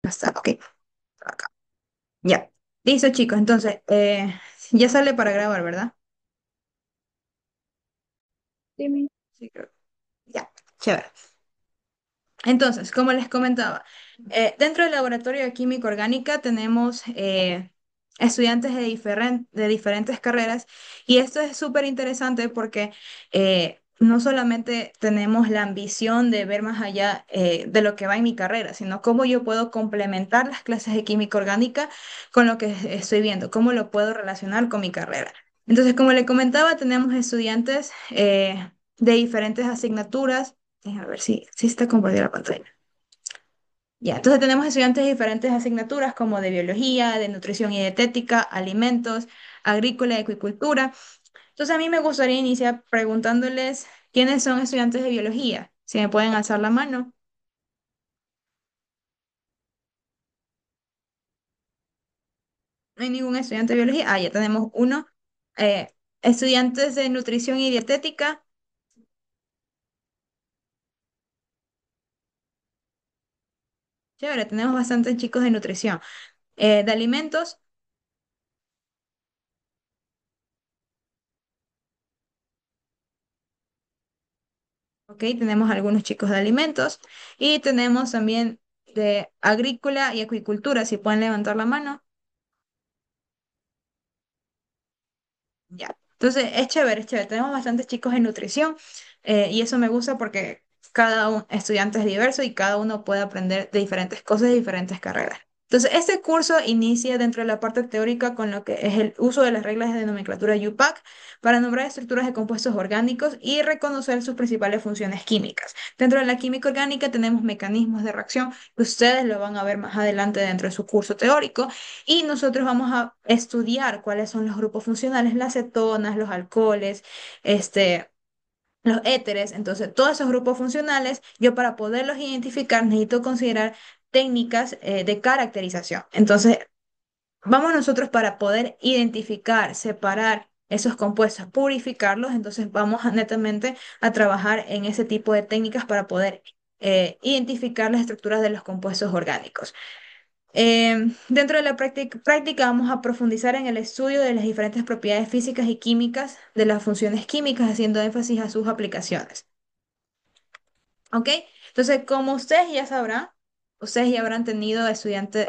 Está, ok, acá. Ya. Listo, chicos. Entonces, ya sale para grabar, ¿verdad? Sí, sí, creo. Ya, chévere. Entonces, como les comentaba, dentro del laboratorio de química orgánica tenemos estudiantes de diferentes carreras y esto es súper interesante porque no solamente tenemos la ambición de ver más allá de lo que va en mi carrera, sino cómo yo puedo complementar las clases de química orgánica con lo que estoy viendo, cómo lo puedo relacionar con mi carrera. Entonces, como le comentaba, tenemos estudiantes de diferentes asignaturas. Déjame ver si está compartida la pantalla. Ya, entonces tenemos estudiantes de diferentes asignaturas como de biología, de nutrición y dietética, alimentos, agrícola y acuicultura. Entonces a mí me gustaría iniciar preguntándoles quiénes son estudiantes de biología. Si me pueden alzar la mano. No hay ningún estudiante de biología. Ah, ya tenemos uno. Estudiantes de nutrición y dietética. Chévere, tenemos bastantes chicos de nutrición. De alimentos. Ok, tenemos algunos chicos de alimentos y tenemos también de agrícola y acuicultura, si pueden levantar la mano. Ya. Entonces, es chévere, es chévere. Tenemos bastantes chicos en nutrición y eso me gusta porque cada estudiante es diverso y cada uno puede aprender de diferentes cosas, de diferentes carreras. Entonces, este curso inicia dentro de la parte teórica con lo que es el uso de las reglas de nomenclatura UPAC para nombrar estructuras de compuestos orgánicos y reconocer sus principales funciones químicas. Dentro de la química orgánica tenemos mecanismos de reacción que ustedes lo van a ver más adelante dentro de su curso teórico y nosotros vamos a estudiar cuáles son los grupos funcionales, las cetonas, los alcoholes, este, los éteres. Entonces, todos esos grupos funcionales, yo para poderlos identificar necesito considerar técnicas de caracterización. Entonces, vamos nosotros para poder identificar, separar esos compuestos, purificarlos, entonces vamos netamente a trabajar en ese tipo de técnicas para poder identificar las estructuras de los compuestos orgánicos. Dentro de la práctica vamos a profundizar en el estudio de las diferentes propiedades físicas y químicas de las funciones químicas, haciendo énfasis a sus aplicaciones. ¿Ok? Entonces, como ustedes ya sabrán, ustedes ya habrán tenido estudiantes,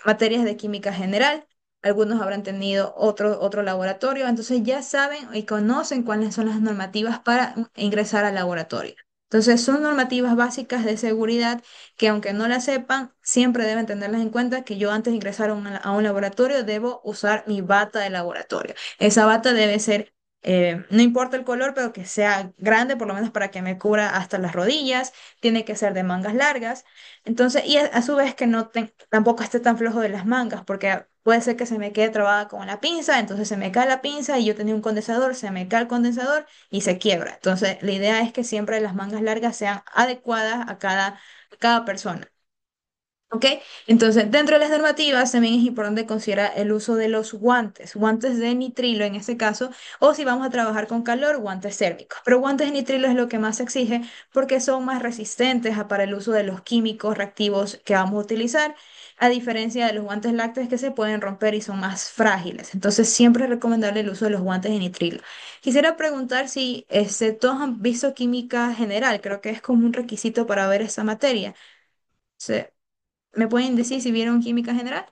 materias de química general, algunos habrán tenido otro laboratorio, entonces ya saben y conocen cuáles son las normativas para ingresar al laboratorio. Entonces, son normativas básicas de seguridad que aunque no las sepan, siempre deben tenerlas en cuenta que yo antes de ingresar a un laboratorio debo usar mi bata de laboratorio. Esa bata debe ser no importa el color, pero que sea grande, por lo menos para que me cubra hasta las rodillas. Tiene que ser de mangas largas. Entonces, y a su vez que no tampoco esté tan flojo de las mangas, porque puede ser que se me quede trabada con la pinza, entonces se me cae la pinza y yo tenía un condensador, se me cae el condensador y se quiebra. Entonces, la idea es que siempre las mangas largas sean adecuadas a cada persona. ¿Ok? Entonces, dentro de las normativas también es importante considerar el uso de los guantes, guantes de nitrilo en este caso, o si vamos a trabajar con calor, guantes térmicos. Pero guantes de nitrilo es lo que más se exige porque son más resistentes para el uso de los químicos reactivos que vamos a utilizar, a diferencia de los guantes lácteos que se pueden romper y son más frágiles. Entonces, siempre es recomendable el uso de los guantes de nitrilo. Quisiera preguntar si todos han visto química general, creo que es como un requisito para ver esta materia. ¿Me pueden decir si vieron química general?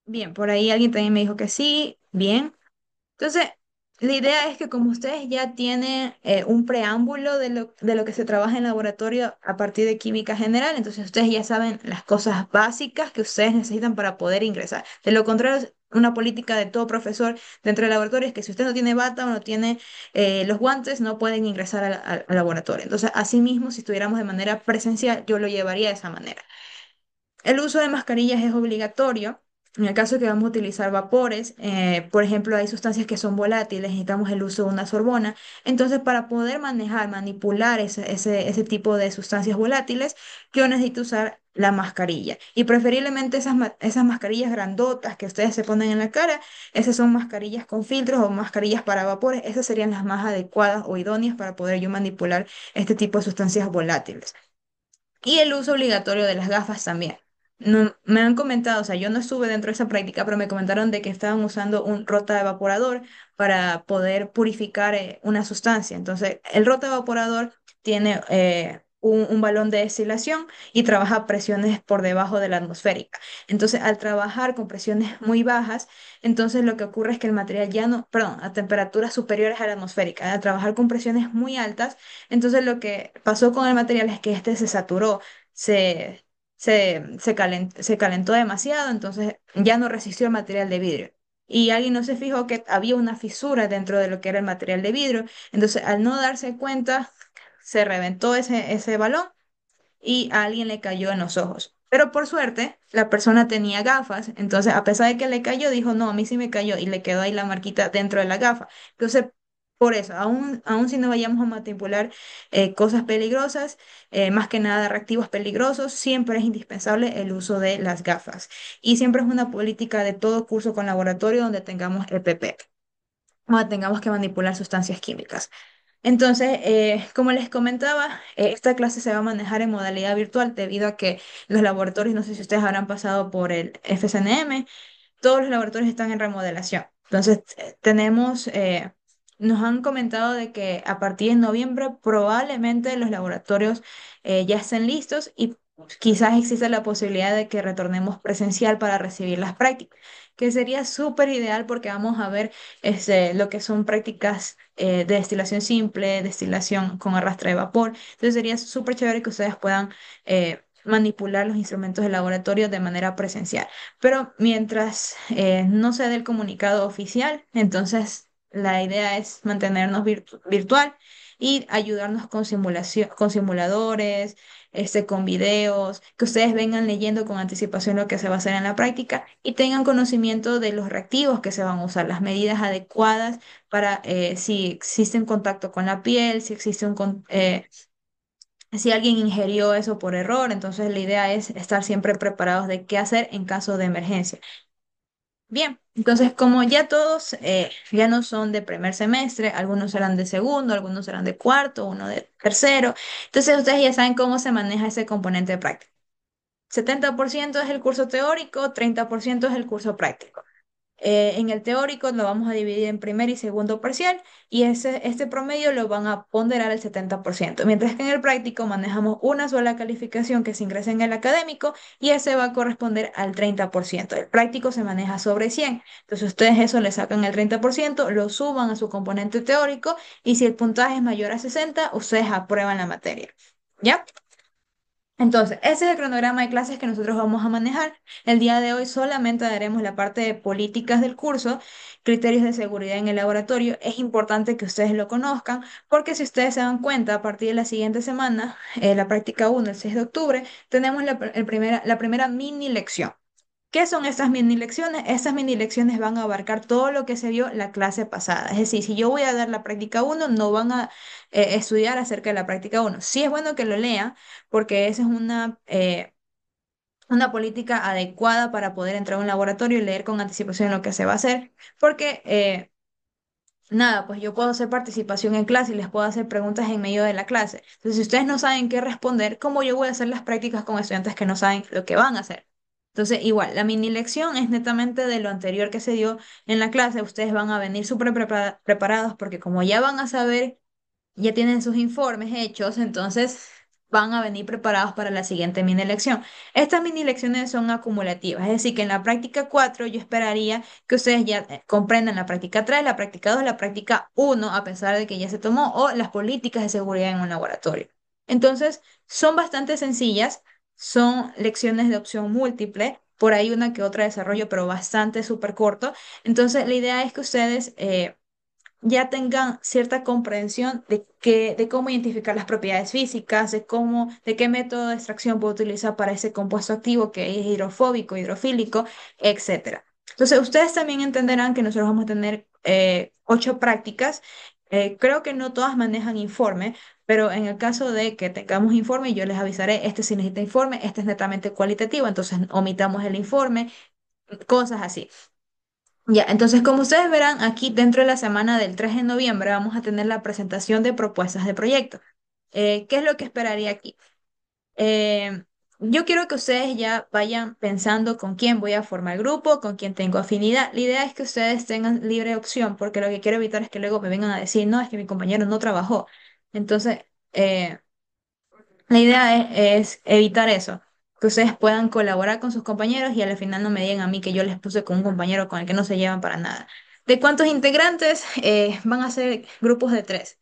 Bien, por ahí alguien también me dijo que sí, bien. Entonces, la idea es que como ustedes ya tienen un preámbulo de lo que se trabaja en laboratorio a partir de química general, entonces ustedes ya saben las cosas básicas que ustedes necesitan para poder ingresar. De lo contrario, una política de todo profesor dentro del laboratorio es que si usted no tiene bata o no tiene los guantes, no pueden ingresar al laboratorio. Entonces, asimismo, si estuviéramos de manera presencial, yo lo llevaría de esa manera. El uso de mascarillas es obligatorio. En el caso que vamos a utilizar vapores, por ejemplo, hay sustancias que son volátiles, necesitamos el uso de una sorbona. Entonces, para poder manejar, manipular ese tipo de sustancias volátiles, yo necesito usar la mascarilla. Y preferiblemente esas mascarillas grandotas que ustedes se ponen en la cara, esas son mascarillas con filtros o mascarillas para vapores, esas serían las más adecuadas o idóneas para poder yo manipular este tipo de sustancias volátiles. Y el uso obligatorio de las gafas también. No, me han comentado, o sea, yo no estuve dentro de esa práctica, pero me comentaron de que estaban usando un rotaevaporador para poder purificar una sustancia. Entonces, el rotaevaporador tiene un balón de destilación y trabaja a presiones por debajo de la atmosférica. Entonces, al trabajar con presiones muy bajas, entonces lo que ocurre es que el material ya no, perdón, a temperaturas superiores a la atmosférica, al trabajar con presiones muy altas, entonces lo que pasó con el material es que este se saturó, se, se calentó demasiado, entonces ya no resistió el material de vidrio. Y alguien no se fijó que había una fisura dentro de lo que era el material de vidrio. Entonces, al no darse cuenta, se reventó ese balón y a alguien le cayó en los ojos. Pero por suerte, la persona tenía gafas, entonces a pesar de que le cayó, dijo, no, a mí sí me cayó y le quedó ahí la marquita dentro de la gafa. Entonces, por eso, aún si no vayamos a manipular cosas peligrosas, más que nada reactivos peligrosos, siempre es indispensable el uso de las gafas. Y siempre es una política de todo curso con laboratorio donde tengamos EPP, donde tengamos que manipular sustancias químicas. Entonces, como les comentaba, esta clase se va a manejar en modalidad virtual debido a que los laboratorios, no sé si ustedes habrán pasado por el FSNM, todos los laboratorios están en remodelación. Entonces, nos han comentado de que a partir de noviembre probablemente los laboratorios ya estén listos y quizás exista la posibilidad de que retornemos presencial para recibir las prácticas, que sería súper ideal porque vamos a ver lo que son prácticas de destilación simple, destilación con arrastre de vapor. Entonces, sería súper chévere que ustedes puedan manipular los instrumentos de laboratorio de manera presencial. Pero mientras no se dé el comunicado oficial, entonces la idea es mantenernos virtual y ayudarnos con simulación, con simuladores, con videos, que ustedes vengan leyendo con anticipación lo que se va a hacer en la práctica y tengan conocimiento de los reactivos que se van a usar, las medidas adecuadas para si existe un contacto con la piel, si existe si alguien ingirió eso por error, entonces la idea es estar siempre preparados de qué hacer en caso de emergencia. Bien, entonces como ya todos ya no son de primer semestre, algunos serán de segundo, algunos serán de cuarto, uno de tercero, entonces ustedes ya saben cómo se maneja ese componente práctico. 70% es el curso teórico, 30% es el curso práctico. En el teórico lo vamos a dividir en primer y segundo parcial y este promedio lo van a ponderar al 70%, mientras que en el práctico manejamos una sola calificación que se ingresa en el académico y ese va a corresponder al 30%. El práctico se maneja sobre 100, entonces ustedes eso le sacan el 30%, lo suban a su componente teórico y si el puntaje es mayor a 60, ustedes aprueban la materia. ¿Ya? Entonces, ese es el cronograma de clases que nosotros vamos a manejar. El día de hoy solamente daremos la parte de políticas del curso, criterios de seguridad en el laboratorio. Es importante que ustedes lo conozcan porque si ustedes se dan cuenta, a partir de la siguiente semana, la práctica 1, el 6 de octubre, tenemos la primera mini lección. ¿Qué son estas mini lecciones? Estas mini lecciones van a abarcar todo lo que se vio la clase pasada. Es decir, si yo voy a dar la práctica uno, no van a estudiar acerca de la práctica uno. Sí es bueno que lo lean porque esa es una política adecuada para poder entrar a un laboratorio y leer con anticipación lo que se va a hacer, porque nada, pues yo puedo hacer participación en clase y les puedo hacer preguntas en medio de la clase. Entonces, si ustedes no saben qué responder, ¿cómo yo voy a hacer las prácticas con estudiantes que no saben lo que van a hacer? Entonces, igual, la mini lección es netamente de lo anterior que se dio en la clase. Ustedes van a venir súper preparados porque como ya van a saber, ya tienen sus informes hechos, entonces van a venir preparados para la siguiente mini lección. Estas mini lecciones son acumulativas, es decir, que en la práctica 4 yo esperaría que ustedes ya comprendan la práctica 3, la práctica 2, la práctica uno, a pesar de que ya se tomó, o las políticas de seguridad en un laboratorio. Entonces, son bastante sencillas, son lecciones de opción múltiple. Por ahí una que otra desarrollo, pero bastante súper corto. Entonces, la idea es que ustedes ya tengan cierta comprensión de cómo identificar las propiedades físicas, de qué método de extracción puedo utilizar para ese compuesto activo que es hidrofóbico, hidrofílico, etcétera. Entonces, ustedes también entenderán que nosotros vamos a tener 8 prácticas. Creo que no todas manejan informe, pero en el caso de que tengamos informe, yo les avisaré, este sí necesita informe, este es netamente cualitativo, entonces omitamos el informe, cosas así. Ya, entonces como ustedes verán, aquí dentro de la semana del 3 de noviembre vamos a tener la presentación de propuestas de proyecto. ¿Qué es lo que esperaría aquí? Eh, yo quiero que ustedes ya vayan pensando con quién voy a formar grupo, con quién tengo afinidad. La idea es que ustedes tengan libre opción, porque lo que quiero evitar es que luego me vengan a decir, no, es que mi compañero no trabajó. Entonces, eh, la idea es evitar eso, que ustedes puedan colaborar con sus compañeros y al final no me digan a mí que yo les puse con un compañero con el que no se llevan para nada. ¿De cuántos integrantes? Van a ser grupos de tres.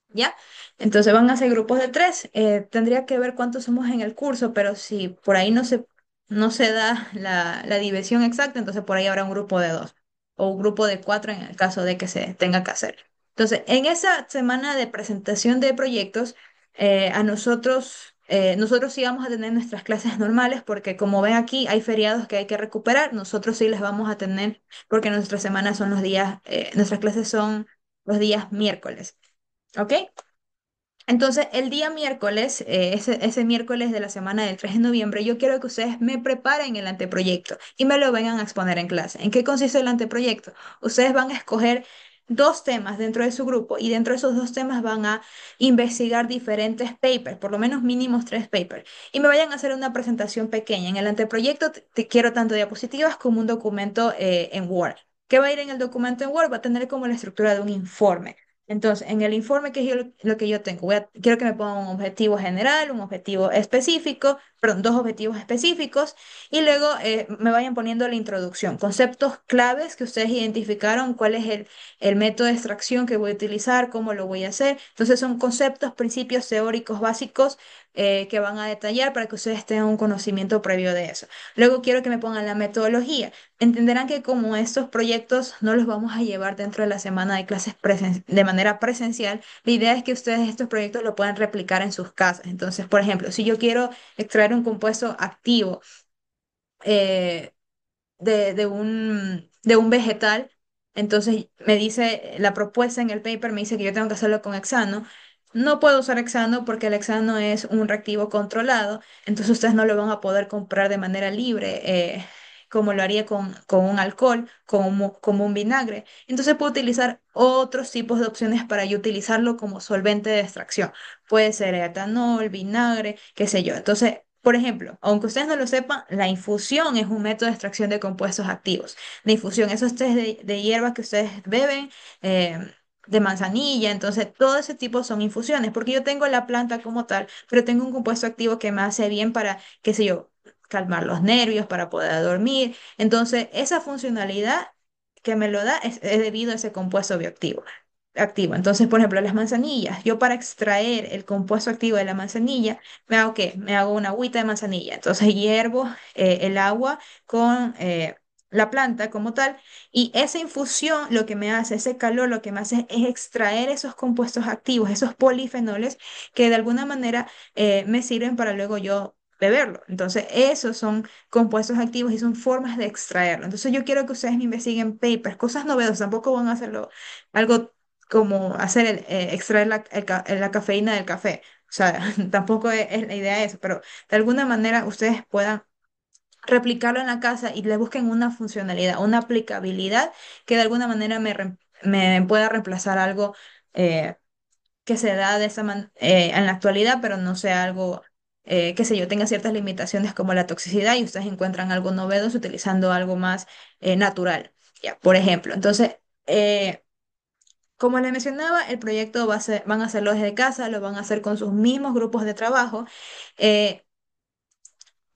¿Ya? Entonces van a ser grupos de tres. Tendría que ver cuántos somos en el curso, pero si por ahí no se da la división exacta, entonces por ahí habrá un grupo de dos o un grupo de cuatro en el caso de que se tenga que hacer. Entonces, en esa semana de presentación de proyectos, nosotros sí vamos a tener nuestras clases normales porque como ven aquí hay feriados que hay que recuperar, nosotros sí les vamos a tener porque nuestras semanas son nuestras clases son los días miércoles. ¿Ok? Entonces, el día miércoles, ese miércoles de la semana del 3 de noviembre, yo quiero que ustedes me preparen el anteproyecto y me lo vengan a exponer en clase. ¿En qué consiste el anteproyecto? Ustedes van a escoger dos temas dentro de su grupo y dentro de esos dos temas van a investigar diferentes papers, por lo menos mínimos tres papers, y me vayan a hacer una presentación pequeña. En el anteproyecto quiero tanto diapositivas como un documento en Word. ¿Qué va a ir en el documento en Word? Va a tener como la estructura de un informe. Entonces, en el informe que es lo que yo tengo, quiero que me pongan un objetivo general, un objetivo específico, perdón, dos objetivos específicos, y luego me vayan poniendo la introducción, conceptos claves que ustedes identificaron, cuál es el método de extracción que voy a utilizar, cómo lo voy a hacer. Entonces, son conceptos, principios teóricos básicos que van a detallar para que ustedes tengan un conocimiento previo de eso. Luego quiero que me pongan la metodología. Entenderán que como estos proyectos no los vamos a llevar dentro de la semana de clases de manera presencial, la idea es que ustedes estos proyectos lo puedan replicar en sus casas. Entonces, por ejemplo, si yo quiero extraer un compuesto activo, eh, de un vegetal. Entonces me dice, la propuesta en el paper me dice que yo tengo que hacerlo con hexano. No puedo usar hexano porque el hexano es un reactivo controlado, entonces ustedes no lo van a poder comprar de manera libre, como lo haría con un alcohol, como un vinagre. Entonces puedo utilizar otros tipos de opciones para yo utilizarlo como solvente de extracción. Puede ser etanol, vinagre, qué sé yo. Entonces, por ejemplo, aunque ustedes no lo sepan, la infusión es un método de extracción de compuestos activos. La infusión, esos tés de hierbas que ustedes beben, eh, de manzanilla, entonces todo ese tipo son infusiones, porque yo tengo la planta como tal, pero tengo un compuesto activo que me hace bien para, qué sé yo, calmar los nervios, para poder dormir. Entonces, esa funcionalidad que me lo da es debido a ese compuesto bioactivo. Activo. Entonces, por ejemplo, las manzanillas. Yo para extraer el compuesto activo de la manzanilla, ¿me hago qué? Me hago una agüita de manzanilla. Entonces hiervo el agua con la planta como tal y esa infusión lo que me hace, ese calor lo que me hace es extraer esos compuestos activos, esos polifenoles que de alguna manera me sirven para luego yo beberlo. Entonces esos son compuestos activos y son formas de extraerlo. Entonces yo quiero que ustedes me investiguen papers, cosas novedosas, tampoco van a hacerlo algo como extraer la cafeína del café. O sea, tampoco es la idea de eso, pero de alguna manera ustedes puedan replicarlo en la casa y le busquen una funcionalidad, una aplicabilidad que de alguna manera me pueda reemplazar algo que se da en la actualidad, pero no sea algo, qué sé yo, tenga ciertas limitaciones como la toxicidad y ustedes encuentran algo novedoso utilizando algo más natural. Ya, por ejemplo, entonces, como les mencionaba, el proyecto van a hacerlo desde casa, lo van a hacer con sus mismos grupos de trabajo. eh,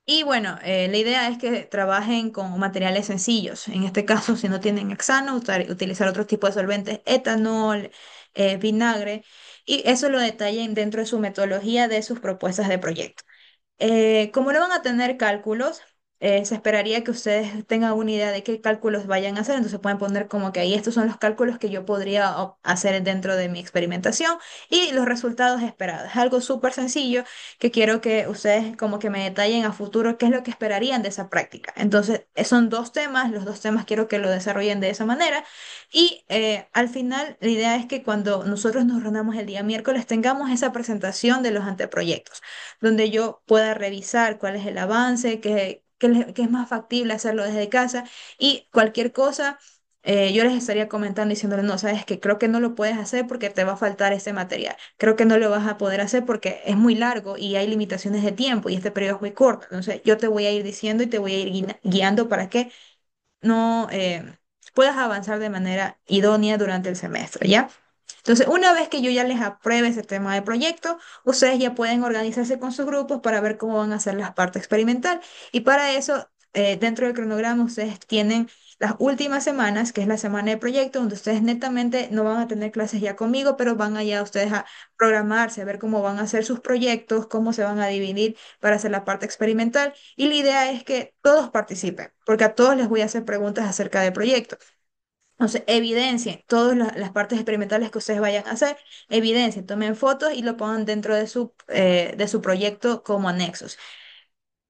y bueno, la idea es que trabajen con materiales sencillos. En este caso, si no tienen hexano, utilizar otro tipo de solventes, etanol, vinagre, y eso lo detallen dentro de su metodología de sus propuestas de proyecto. Como no van a tener cálculos, se esperaría que ustedes tengan una idea de qué cálculos vayan a hacer, entonces pueden poner como que ahí estos son los cálculos que yo podría hacer dentro de mi experimentación y los resultados esperados. Es algo súper sencillo que quiero que ustedes como que me detallen a futuro qué es lo que esperarían de esa práctica. Entonces, son dos temas, los dos temas quiero que lo desarrollen de esa manera y al final la idea es que cuando nosotros nos reunamos el día miércoles tengamos esa presentación de los anteproyectos donde yo pueda revisar cuál es el avance, qué es más factible hacerlo desde casa y cualquier cosa, yo les estaría comentando diciéndoles, no, sabes que creo que no lo puedes hacer porque te va a faltar este material, creo que no lo vas a poder hacer porque es muy largo y hay limitaciones de tiempo y este periodo es muy corto, entonces yo te voy a ir diciendo y te voy a ir guiando para que no puedas avanzar de manera idónea durante el semestre, ¿ya? Entonces, una vez que yo ya les apruebe ese tema de proyecto, ustedes ya pueden organizarse con sus grupos para ver cómo van a hacer la parte experimental. Y para eso, dentro del cronograma, ustedes tienen las últimas semanas, que es la semana de proyecto, donde ustedes netamente no van a tener clases ya conmigo, pero van allá ustedes a programarse, a ver cómo van a hacer sus proyectos, cómo se van a dividir para hacer la parte experimental. Y la idea es que todos participen, porque a todos les voy a hacer preguntas acerca del proyecto. Entonces, evidencien todas las partes experimentales que ustedes vayan a hacer, evidencien, tomen fotos y lo pongan dentro de su proyecto como anexos.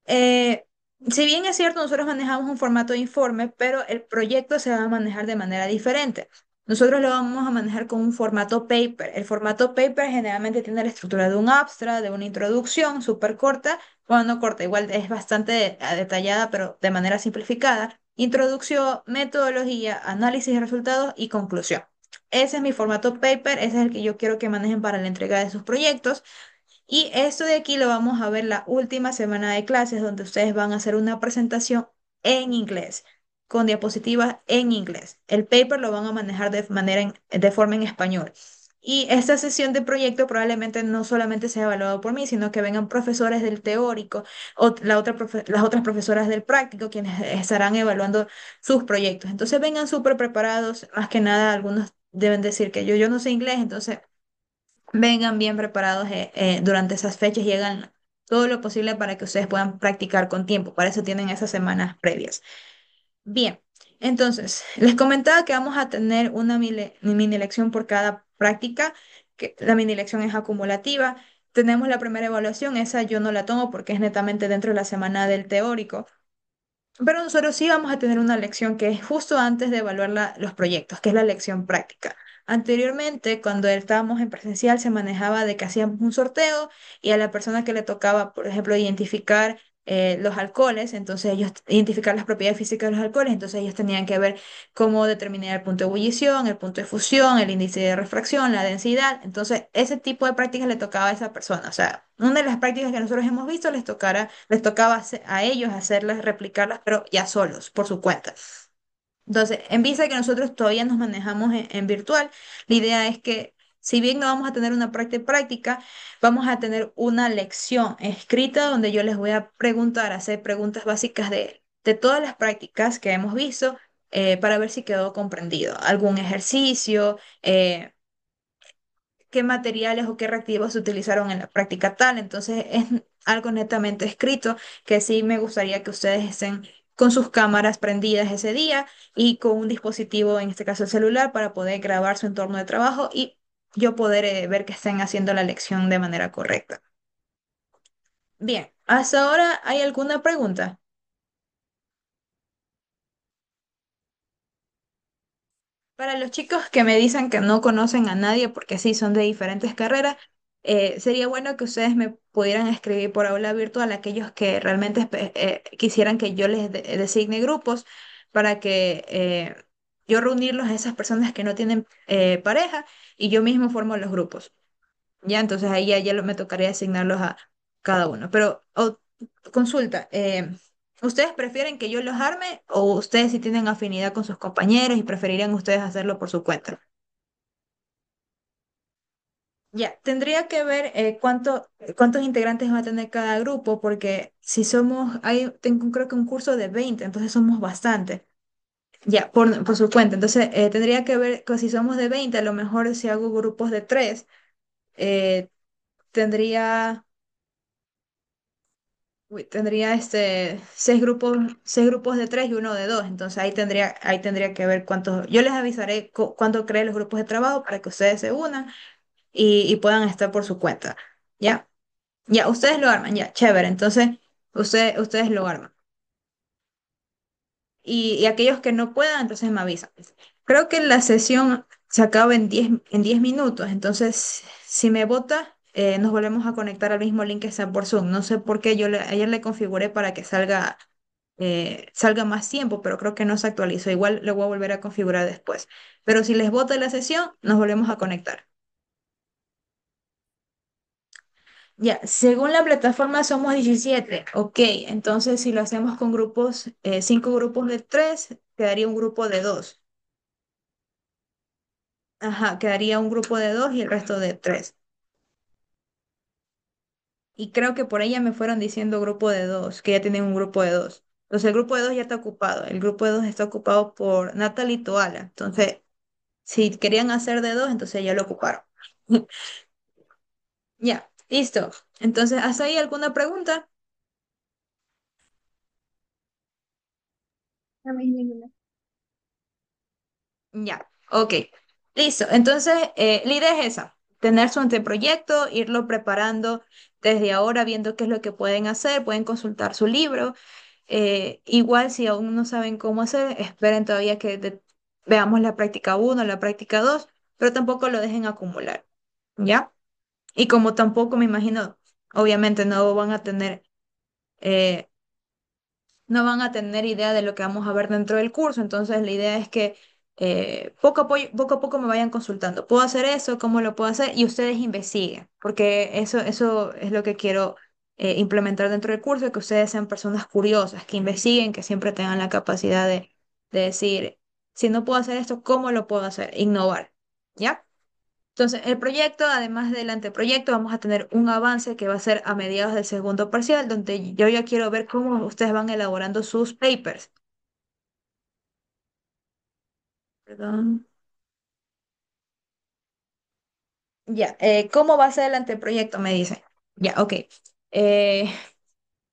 Eh, si bien es cierto, nosotros manejamos un formato de informe, pero el proyecto se va a manejar de manera diferente. Nosotros lo vamos a manejar con un formato paper. El formato paper generalmente tiene la estructura de un abstract, de una introducción súper corta, bueno, no corta, igual es bastante detallada, pero de manera simplificada. Introducción, metodología, análisis de resultados y conclusión. Ese es mi formato paper, ese es el que yo quiero que manejen para la entrega de sus proyectos. Y esto de aquí lo vamos a ver la última semana de clases, donde ustedes van a hacer una presentación en inglés, con diapositivas en inglés. El paper lo van a manejar de forma en español. Y esta sesión de proyecto probablemente no solamente sea evaluado por mí, sino que vengan profesores del teórico o las otras profesoras del práctico, quienes estarán evaluando sus proyectos. Entonces vengan súper preparados. Más que nada, algunos deben decir que yo no sé inglés, entonces vengan bien preparados durante esas fechas y hagan todo lo posible para que ustedes puedan practicar con tiempo. Para eso tienen esas semanas previas. Bien, entonces, les comentaba que vamos a tener una mini lección por cada práctica, que la mini lección es acumulativa. Tenemos la primera evaluación, esa yo no la tomo porque es netamente dentro de la semana del teórico. Pero nosotros sí vamos a tener una lección que es justo antes de evaluar los proyectos, que es la lección práctica. Anteriormente, cuando estábamos en presencial, se manejaba de que hacíamos un sorteo y a la persona que le tocaba, por ejemplo, identificar los alcoholes, entonces ellos identificar las propiedades físicas de los alcoholes, entonces ellos tenían que ver cómo determinar el punto de ebullición, el punto de fusión, el índice de refracción, la densidad. Entonces, ese tipo de prácticas le tocaba a esa persona. O sea, una de las prácticas que nosotros hemos visto les tocaba a ellos hacerlas, replicarlas, pero ya solos, por su cuenta. Entonces, en vista de que nosotros todavía nos manejamos en virtual, la idea es que si bien no vamos a tener una práctica, vamos a tener una lección escrita donde yo les voy a preguntar, hacer preguntas básicas de todas las prácticas que hemos visto para ver si quedó comprendido. Algún ejercicio, qué materiales o qué reactivos se utilizaron en la práctica tal. Entonces es algo netamente escrito que sí me gustaría que ustedes estén con sus cámaras prendidas ese día y con un dispositivo, en este caso el celular, para poder grabar su entorno de trabajo y yo poder ver que estén haciendo la lección de manera correcta. Bien, ¿hasta ahora hay alguna pregunta? Para los chicos que me dicen que no conocen a nadie porque sí son de diferentes carreras, sería bueno que ustedes me pudieran escribir por aula virtual aquellos que realmente quisieran que yo les designe grupos para que yo reunirlos a esas personas que no tienen pareja y yo mismo formo los grupos. Ya, entonces ahí me tocaría asignarlos a cada uno. Pero consulta, ¿ustedes prefieren que yo los arme o ustedes si tienen afinidad con sus compañeros y preferirían ustedes hacerlo por su cuenta? Ya, tendría que ver cuántos integrantes va a tener cada grupo, porque si tengo creo que un curso de 20 entonces somos bastante. Ya, por su cuenta. Entonces, tendría que ver que si somos de 20 a lo mejor si hago grupos de 3, tendría Uy, tendría seis grupos de tres y uno de dos. Entonces ahí tendría que ver cuántos. Yo les avisaré cuándo creen los grupos de trabajo para que ustedes se unan y puedan estar por su cuenta. ¿Ya? Ya, ustedes lo arman, ya, chévere. Entonces, ustedes lo arman. Y aquellos que no puedan, entonces me avisan. Creo que la sesión se acaba en 10 minutos. Entonces, si me vota, nos volvemos a conectar al mismo link que está por Zoom. No sé por qué ayer le configuré para que salga más tiempo, pero creo que no se actualizó. Igual lo voy a volver a configurar después. Pero si les vota la sesión, nos volvemos a conectar. Ya, según la plataforma somos 17. Ok, entonces si lo hacemos con grupos, 5 grupos de 3, quedaría un grupo de 2. Ajá, quedaría un grupo de 2 y el resto de 3. Y creo que por ella me fueron diciendo grupo de 2, que ya tienen un grupo de 2. Entonces el grupo de 2 ya está ocupado. El grupo de 2 está ocupado por Natalie y Toala. Entonces, si querían hacer de 2, entonces ya lo ocuparon. Ya, listo. Entonces, ¿hasta ahí alguna pregunta? Ya, ok. Listo. Entonces, la idea es esa, tener su anteproyecto, irlo preparando desde ahora, viendo qué es lo que pueden hacer, pueden consultar su libro. Igual, si aún no saben cómo hacer, esperen todavía que veamos la práctica uno, la práctica 2, pero tampoco lo dejen acumular, ¿ya? Y como tampoco me imagino, obviamente eh, no van a tener idea de lo que vamos a ver dentro del curso. Entonces, la idea es que poco a poco me vayan consultando. ¿Puedo hacer eso? ¿Cómo lo puedo hacer? Y ustedes investiguen, porque eso es lo que quiero implementar dentro del curso, que ustedes sean personas curiosas, que investiguen, que siempre tengan la capacidad de decir, si no puedo hacer esto, ¿cómo lo puedo hacer? Innovar. ¿Ya? Entonces, el proyecto, además del anteproyecto, vamos a tener un avance que va a ser a mediados del segundo parcial, donde yo ya quiero ver cómo ustedes van elaborando sus papers. Perdón. Ya, ¿cómo va a ser el anteproyecto? Me dicen. Ya, ok. Eh,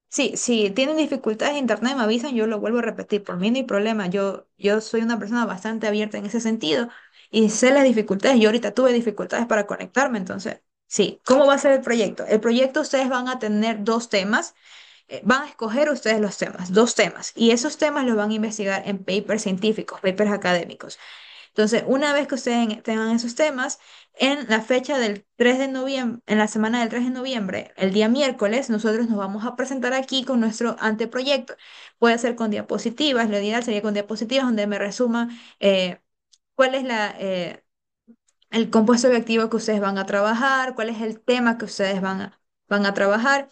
sí, si tienen dificultades de internet, me avisan, yo lo vuelvo a repetir. Por mí no hay problema. Yo soy una persona bastante abierta en ese sentido y sé las dificultades. Yo ahorita tuve dificultades para conectarme, entonces, sí. ¿Cómo va a ser el proyecto? El proyecto ustedes van a tener dos temas. Van a escoger ustedes los temas, dos temas, y esos temas los van a investigar en papers científicos, papers académicos. Entonces, una vez que ustedes tengan esos temas, en la fecha del 3 de noviembre, en la semana del 3 de noviembre, el día miércoles, nosotros nos vamos a presentar aquí con nuestro anteproyecto. Puede ser con diapositivas, lo ideal sería con diapositivas donde me resuma cuál es el compuesto bioactivo que ustedes van a trabajar, cuál es el tema que ustedes van a trabajar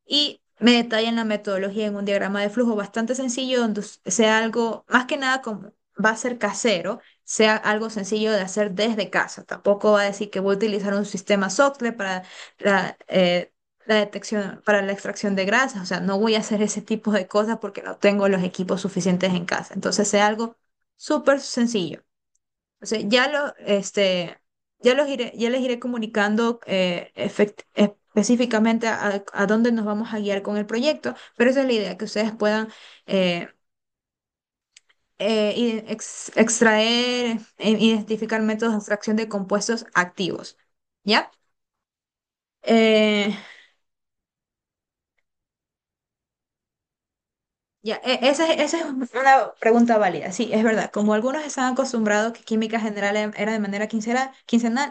y me detallan la metodología en un diagrama de flujo bastante sencillo donde sea algo, más que nada como va a ser casero, sea algo sencillo de hacer desde casa. Tampoco va a decir que voy a utilizar un sistema Soxhlet para la detección, para la extracción de grasas. O sea, no voy a hacer ese tipo de cosas porque no tengo los equipos suficientes en casa. Entonces, sea algo súper sencillo. O sea, ya les iré comunicando específicamente a dónde nos vamos a guiar con el proyecto, pero esa es la idea, que ustedes puedan eh, extraer, identificar métodos de extracción de compuestos activos. ¿Ya? Eh, Ya, esa es una pregunta válida. Sí, es verdad. Como algunos están acostumbrados que química general era de manera quincenal,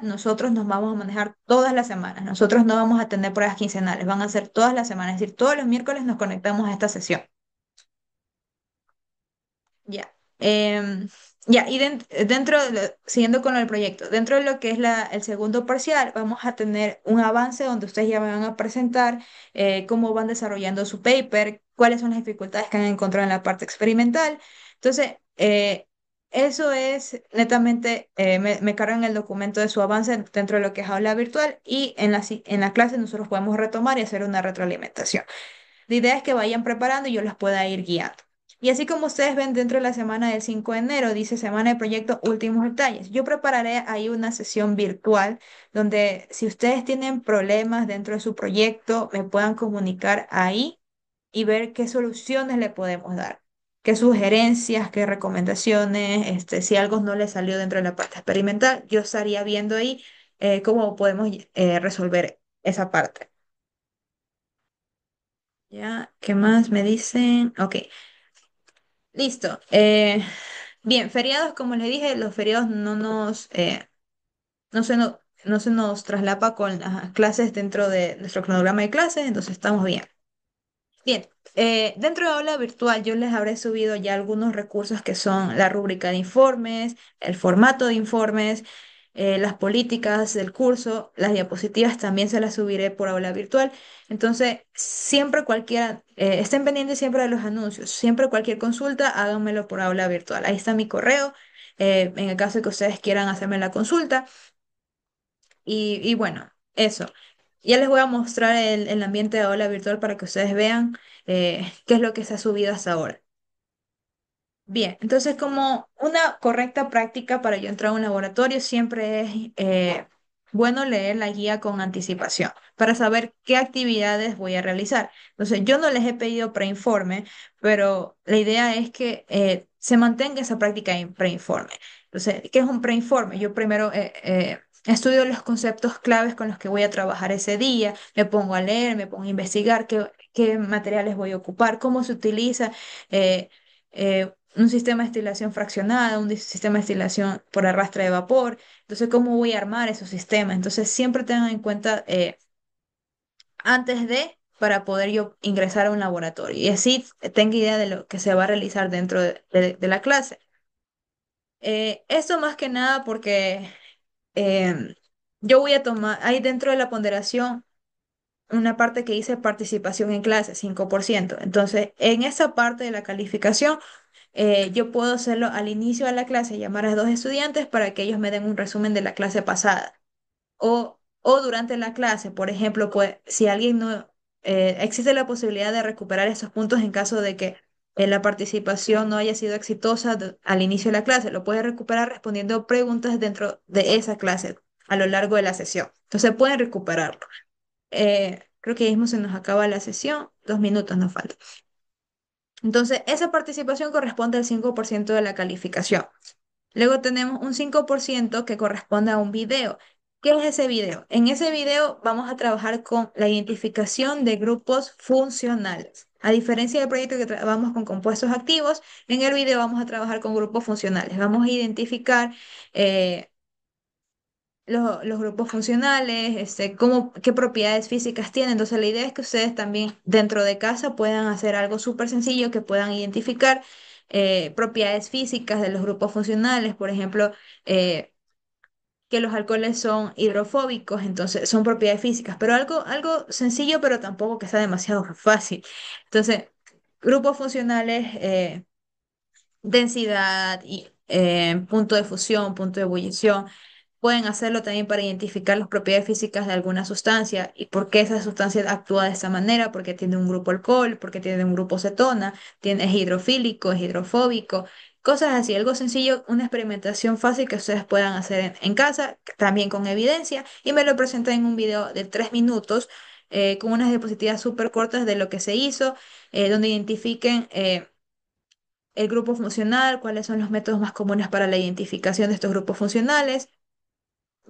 nosotros nos vamos a manejar todas las semanas. Nosotros no vamos a tener pruebas quincenales, van a ser todas las semanas. Es decir, todos los miércoles nos conectamos a esta sesión. Ya. Ya, y siguiendo con el proyecto, dentro de lo que es el segundo parcial, vamos a tener un avance donde ustedes ya van a presentar cómo van desarrollando su paper, cuáles son las dificultades que han encontrado en la parte experimental. Entonces, eso es netamente, me cargan el documento de su avance dentro de lo que es aula virtual y en la clase nosotros podemos retomar y hacer una retroalimentación. La idea es que vayan preparando y yo los pueda ir guiando. Y así como ustedes ven dentro de la semana del 5 de enero, dice semana de proyecto últimos detalles. Yo prepararé ahí una sesión virtual donde si ustedes tienen problemas dentro de su proyecto, me puedan comunicar ahí y ver qué soluciones le podemos dar, qué sugerencias, qué recomendaciones, si algo no le salió dentro de la parte experimental, yo estaría viendo ahí cómo podemos resolver esa parte. ¿Ya? ¿Qué más me dicen? Ok, listo. Bien, feriados, como les dije, los feriados no se nos traslapa con las clases dentro de nuestro cronograma de clases, entonces estamos bien. Bien, dentro de aula virtual yo les habré subido ya algunos recursos que son la rúbrica de informes, el formato de informes, las políticas del curso, las diapositivas también se las subiré por aula virtual. Entonces, siempre cualquiera, estén pendientes siempre de los anuncios, siempre cualquier consulta, háganmelo por aula virtual. Ahí está mi correo, en el caso de que ustedes quieran hacerme la consulta. Y bueno, eso. Ya les voy a mostrar el ambiente de aula virtual para que ustedes vean qué es lo que se ha subido hasta ahora. Bien, entonces como una correcta práctica para yo entrar a un laboratorio siempre es bueno leer la guía con anticipación para saber qué actividades voy a realizar. Entonces yo no les he pedido preinforme, pero la idea es que se mantenga esa práctica en preinforme. Entonces, ¿qué es un preinforme? Yo primero estudio los conceptos claves con los que voy a trabajar ese día, me pongo a leer, me pongo a investigar qué materiales voy a ocupar, cómo se utiliza. Un sistema de destilación fraccionada, un sistema de destilación por arrastre de vapor. Entonces, ¿cómo voy a armar esos sistemas? Entonces, siempre tengan en cuenta antes de para poder yo ingresar a un laboratorio y así tenga idea de lo que se va a realizar dentro de la clase. Esto más que nada porque em, yo voy a tomar, hay dentro de la ponderación una parte que dice participación en clase, 5%. Entonces, en esa parte de la calificación, yo puedo hacerlo al inicio de la clase, llamar a dos estudiantes para que ellos me den un resumen de la clase pasada. O durante la clase, por ejemplo, pues si alguien no, existe la posibilidad de recuperar esos puntos en caso de que la participación no haya sido exitosa al inicio de la clase. Lo puede recuperar respondiendo preguntas dentro de esa clase a lo largo de la sesión. Entonces pueden recuperarlo. Creo que ya mismo se nos acaba la sesión, 2 minutos nos faltan. Entonces, esa participación corresponde al 5% de la calificación. Luego tenemos un 5% que corresponde a un video. ¿Qué es ese video? En ese video vamos a trabajar con la identificación de grupos funcionales. A diferencia del proyecto que trabajamos con compuestos activos, en el video vamos a trabajar con grupos funcionales. Vamos a identificar los grupos funcionales, qué propiedades físicas tienen. Entonces, la idea es que ustedes también dentro de casa puedan hacer algo súper sencillo, que puedan identificar propiedades físicas de los grupos funcionales, por ejemplo, que los alcoholes son hidrofóbicos, entonces son propiedades físicas, pero algo sencillo, pero tampoco que sea demasiado fácil. Entonces, grupos funcionales, densidad y punto de fusión, punto de ebullición. Pueden hacerlo también para identificar las propiedades físicas de alguna sustancia y por qué esa sustancia actúa de esa manera, porque tiene un grupo alcohol, porque tiene un grupo cetona, es hidrofílico, es hidrofóbico, cosas así. Algo sencillo, una experimentación fácil que ustedes puedan hacer en casa, también con evidencia, y me lo presenté en un video de 3 minutos. Con unas diapositivas súper cortas de lo que se hizo, donde identifiquen el grupo funcional, cuáles son los métodos más comunes para la identificación de estos grupos funcionales.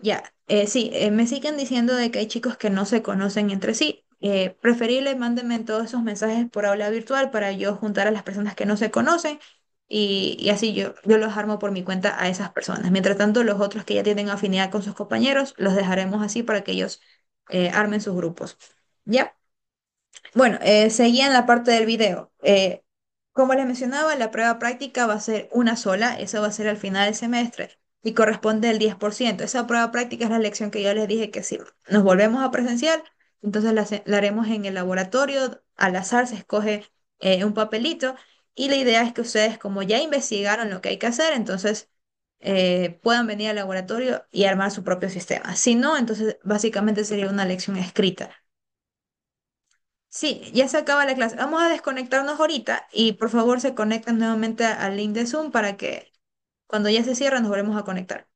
Ya, sí, me siguen diciendo de que hay chicos que no se conocen entre sí. Preferible mándenme todos esos mensajes por aula virtual para yo juntar a las personas que no se conocen y así yo los armo por mi cuenta a esas personas. Mientras tanto, los otros que ya tienen afinidad con sus compañeros, los dejaremos así para que ellos armen sus grupos. ¿Ya? Bueno, seguía en la parte del video. Como les mencionaba, la prueba práctica va a ser una sola, eso va a ser al final del semestre y corresponde al 10%. Esa prueba práctica es la lección que yo les dije que si nos volvemos a presenciar, entonces la haremos en el laboratorio, al azar se escoge un papelito y la idea es que ustedes, como ya investigaron lo que hay que hacer, entonces puedan venir al laboratorio y armar su propio sistema. Si no, entonces básicamente sería una lección escrita. Sí, ya se acaba la clase. Vamos a desconectarnos ahorita y por favor se conecten nuevamente al link de Zoom para que cuando ya se cierre nos volvemos a conectar.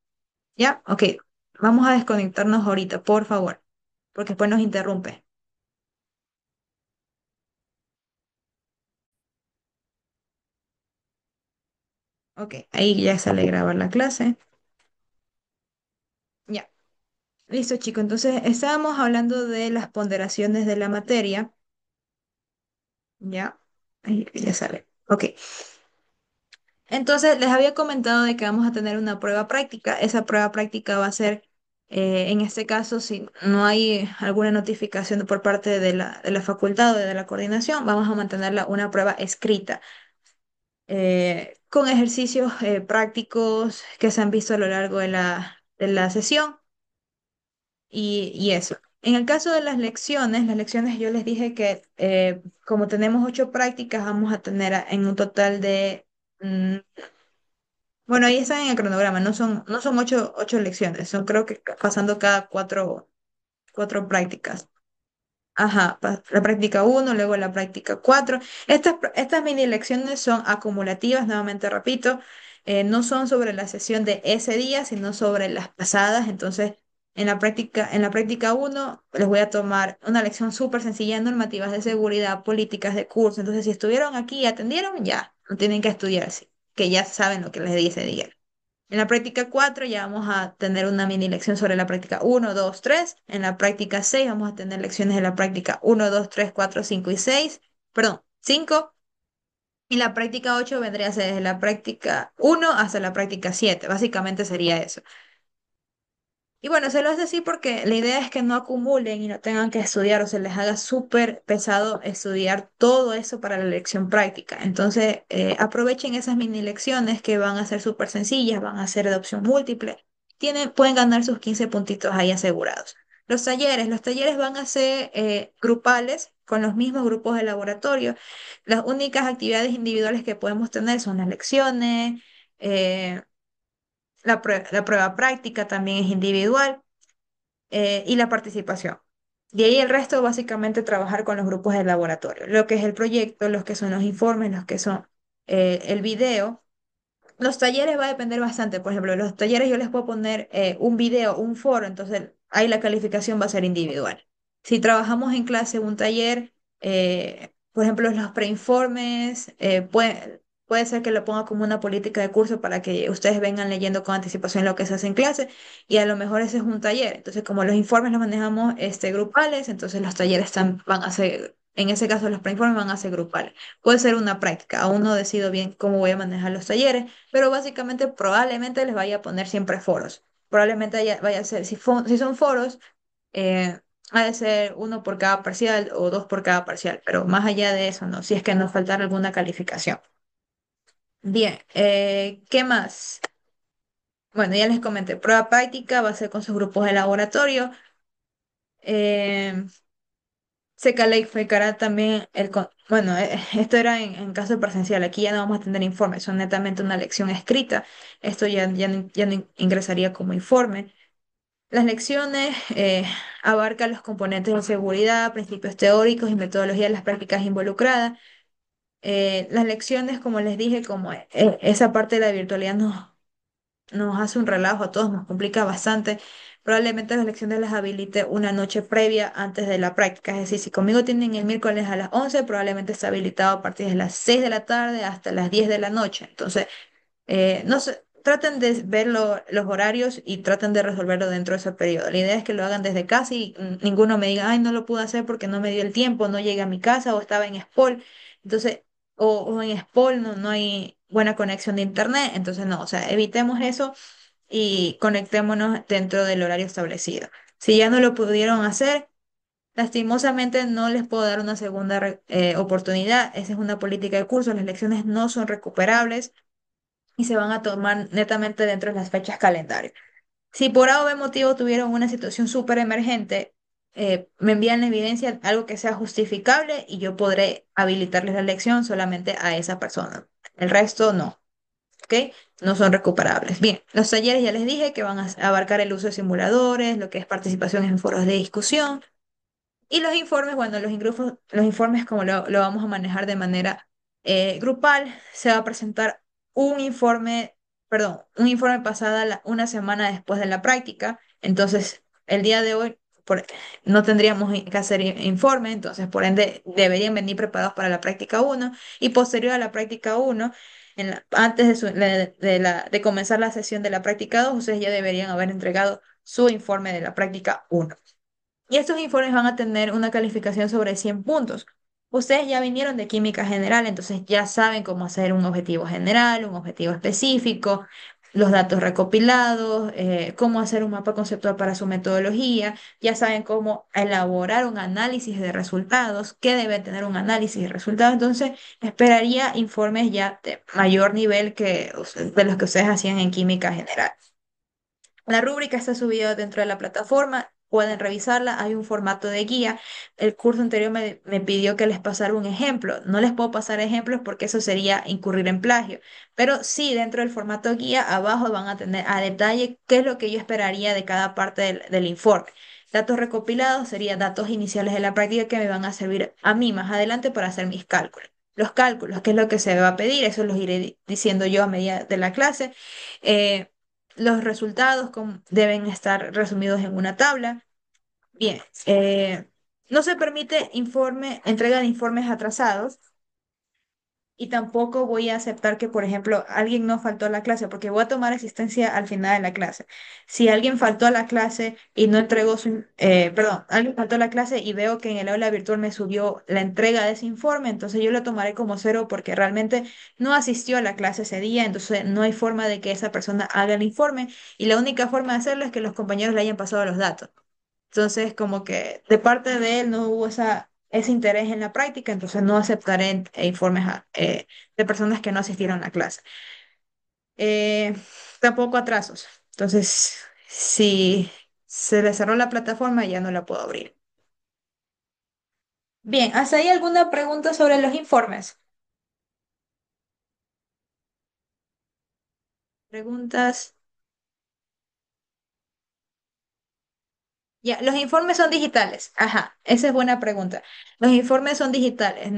¿Ya? Ok. Vamos a desconectarnos ahorita, por favor, porque después nos interrumpe. Ok, ahí ya sale grabar la clase. Ya, listo, chico. Entonces, estábamos hablando de las ponderaciones de la materia. Ya, ahí ya sale. Ok. Entonces, les había comentado de que vamos a tener una prueba práctica. Esa prueba práctica va a ser, en este caso, si no hay alguna notificación por parte de la facultad o de la coordinación, vamos a mantenerla una prueba escrita, con ejercicios prácticos que se han visto a lo largo de la sesión y eso. En el caso de las lecciones yo les dije que como tenemos 8 prácticas, vamos a tener en un total de... mm, bueno, ahí están en el cronograma, no son ocho lecciones, son creo que pasando cada cuatro prácticas. Ajá, la práctica uno, luego la práctica 4. Estas mini lecciones son acumulativas, nuevamente repito, no son sobre la sesión de ese día, sino sobre las pasadas. Entonces, en la práctica uno les voy a tomar una lección súper sencilla, normativas de seguridad, políticas de curso. Entonces, si estuvieron aquí y atendieron, ya, no tienen que estudiar así, que ya saben lo que les di ese día. En la práctica 4 ya vamos a tener una mini lección sobre la práctica uno, 2, 3. En la práctica 6 vamos a tener lecciones de la práctica uno, 2, 3, 4, 5 y 6. Perdón, 5. Y la práctica 8 vendría a ser desde la práctica uno hasta la práctica 7. Básicamente sería eso. Y bueno, se lo hace así porque la idea es que no acumulen y no tengan que estudiar o se les haga súper pesado estudiar todo eso para la lección práctica. Entonces, aprovechen esas mini lecciones que van a ser súper sencillas, van a ser de opción múltiple. Pueden ganar sus 15 puntitos ahí asegurados. Los talleres van a ser grupales con los mismos grupos de laboratorio. Las únicas actividades individuales que podemos tener son las lecciones, eh, la prueba práctica también es individual y la participación. De ahí el resto, básicamente, trabajar con los grupos de laboratorio, lo que es el proyecto, los que son los informes, los que son el video. Los talleres va a depender bastante. Por ejemplo, los talleres yo les puedo poner un video, un foro, entonces ahí la calificación va a ser individual. Si trabajamos en clase un taller, por ejemplo, los preinformes, puede ser que lo ponga como una política de curso para que ustedes vengan leyendo con anticipación lo que se hace en clase y a lo mejor ese es un taller. Entonces, como los informes los manejamos grupales, entonces los talleres van a ser, en ese caso los preinformes van a ser grupales. Puede ser una práctica, aún no decido bien cómo voy a manejar los talleres, pero básicamente probablemente les vaya a poner siempre foros. Probablemente vaya a ser, si son foros, eh, ha de ser uno por cada parcial o dos por cada parcial, pero más allá de eso, no, si es que nos faltara alguna calificación. Bien, ¿qué más? Bueno, ya les comenté, prueba práctica va a ser con sus grupos de laboratorio. Eh, se calificará también bueno, esto era en caso presencial, aquí ya no vamos a tener informes, son netamente una lección escrita, esto ya no ingresaría como informe. Las lecciones abarcan los componentes de seguridad, principios teóricos y metodología de las prácticas involucradas. Las lecciones, como les dije, como esa parte de la virtualidad nos hace un relajo a todos, nos complica bastante. Probablemente las lecciones las habilite una noche previa antes de la práctica. Es decir, si conmigo tienen el miércoles a las 11 probablemente está habilitado a partir de las 6 de la tarde hasta las 10 de la noche. Entonces, no sé, traten de ver los horarios y traten de resolverlo dentro de ese periodo. La idea es que lo hagan desde casa y ninguno me diga, ay, no lo pude hacer porque no me dio el tiempo, no llegué a mi casa o estaba en SPOL. Entonces, o en SPOL no hay buena conexión de internet. Entonces, no, o sea, evitemos eso y conectémonos dentro del horario establecido. Si ya no lo pudieron hacer, lastimosamente no les puedo dar una segunda oportunidad. Esa es una política de curso. Las lecciones no son recuperables y se van a tomar netamente dentro de las fechas calendario. Si por A o B motivo tuvieron una situación súper emergente, me envían la evidencia, algo que sea justificable y yo podré habilitarles la lección solamente a esa persona. El resto no, ¿ok? No son recuperables. Bien, los talleres ya les dije que van a abarcar el uso de simuladores, lo que es participación en foros de discusión, y los informes, bueno, los informes como lo vamos a manejar de manera grupal, se va a presentar un informe, perdón, un informe pasada una semana después de la práctica. Entonces, el día de hoy no tendríamos que hacer informe, entonces por ende deberían venir preparados para la práctica uno y posterior a la práctica uno. antes de comenzar la sesión de la práctica 2, ustedes ya deberían haber entregado su informe de la práctica 1. Y estos informes van a tener una calificación sobre 100 puntos. Ustedes ya vinieron de química general, entonces ya saben cómo hacer un objetivo general, un objetivo específico, los datos recopilados, cómo hacer un mapa conceptual para su metodología, ya saben cómo elaborar un análisis de resultados, qué debe tener un análisis de resultados. Entonces, esperaría informes ya de mayor nivel de los que ustedes hacían en química general. La rúbrica está subida dentro de la plataforma, pueden revisarla, hay un formato de guía. El curso anterior me pidió que les pasara un ejemplo. No les puedo pasar ejemplos porque eso sería incurrir en plagio, pero sí dentro del formato guía, abajo van a tener a detalle qué es lo que yo esperaría de cada parte del informe. Datos recopilados serían datos iniciales de la práctica que me van a servir a mí más adelante para hacer mis cálculos. Los cálculos, qué es lo que se va a pedir, eso los iré diciendo yo a medida de la clase. Eh, los resultados deben estar resumidos en una tabla. Bien, no se permite entrega de informes atrasados y tampoco voy a aceptar que, por ejemplo, alguien no faltó a la clase porque voy a tomar asistencia al final de la clase. Si alguien faltó a la clase y no entregó perdón, alguien faltó a la clase y veo que en el aula virtual me subió la entrega de ese informe, entonces yo lo tomaré como cero porque realmente no asistió a la clase ese día, entonces no hay forma de que esa persona haga el informe y la única forma de hacerlo es que los compañeros le hayan pasado los datos. Entonces, como que de parte de él no hubo ese interés en la práctica, entonces no aceptaré informes de personas que no asistieron a clase. Eh, Tampoco atrasos. Entonces, si se le cerró la plataforma, ya no la puedo abrir. Bien, ¿hasta ahí alguna pregunta sobre los informes? Preguntas. Ya, los informes son digitales. Ajá, esa es buena pregunta. Los informes son digitales.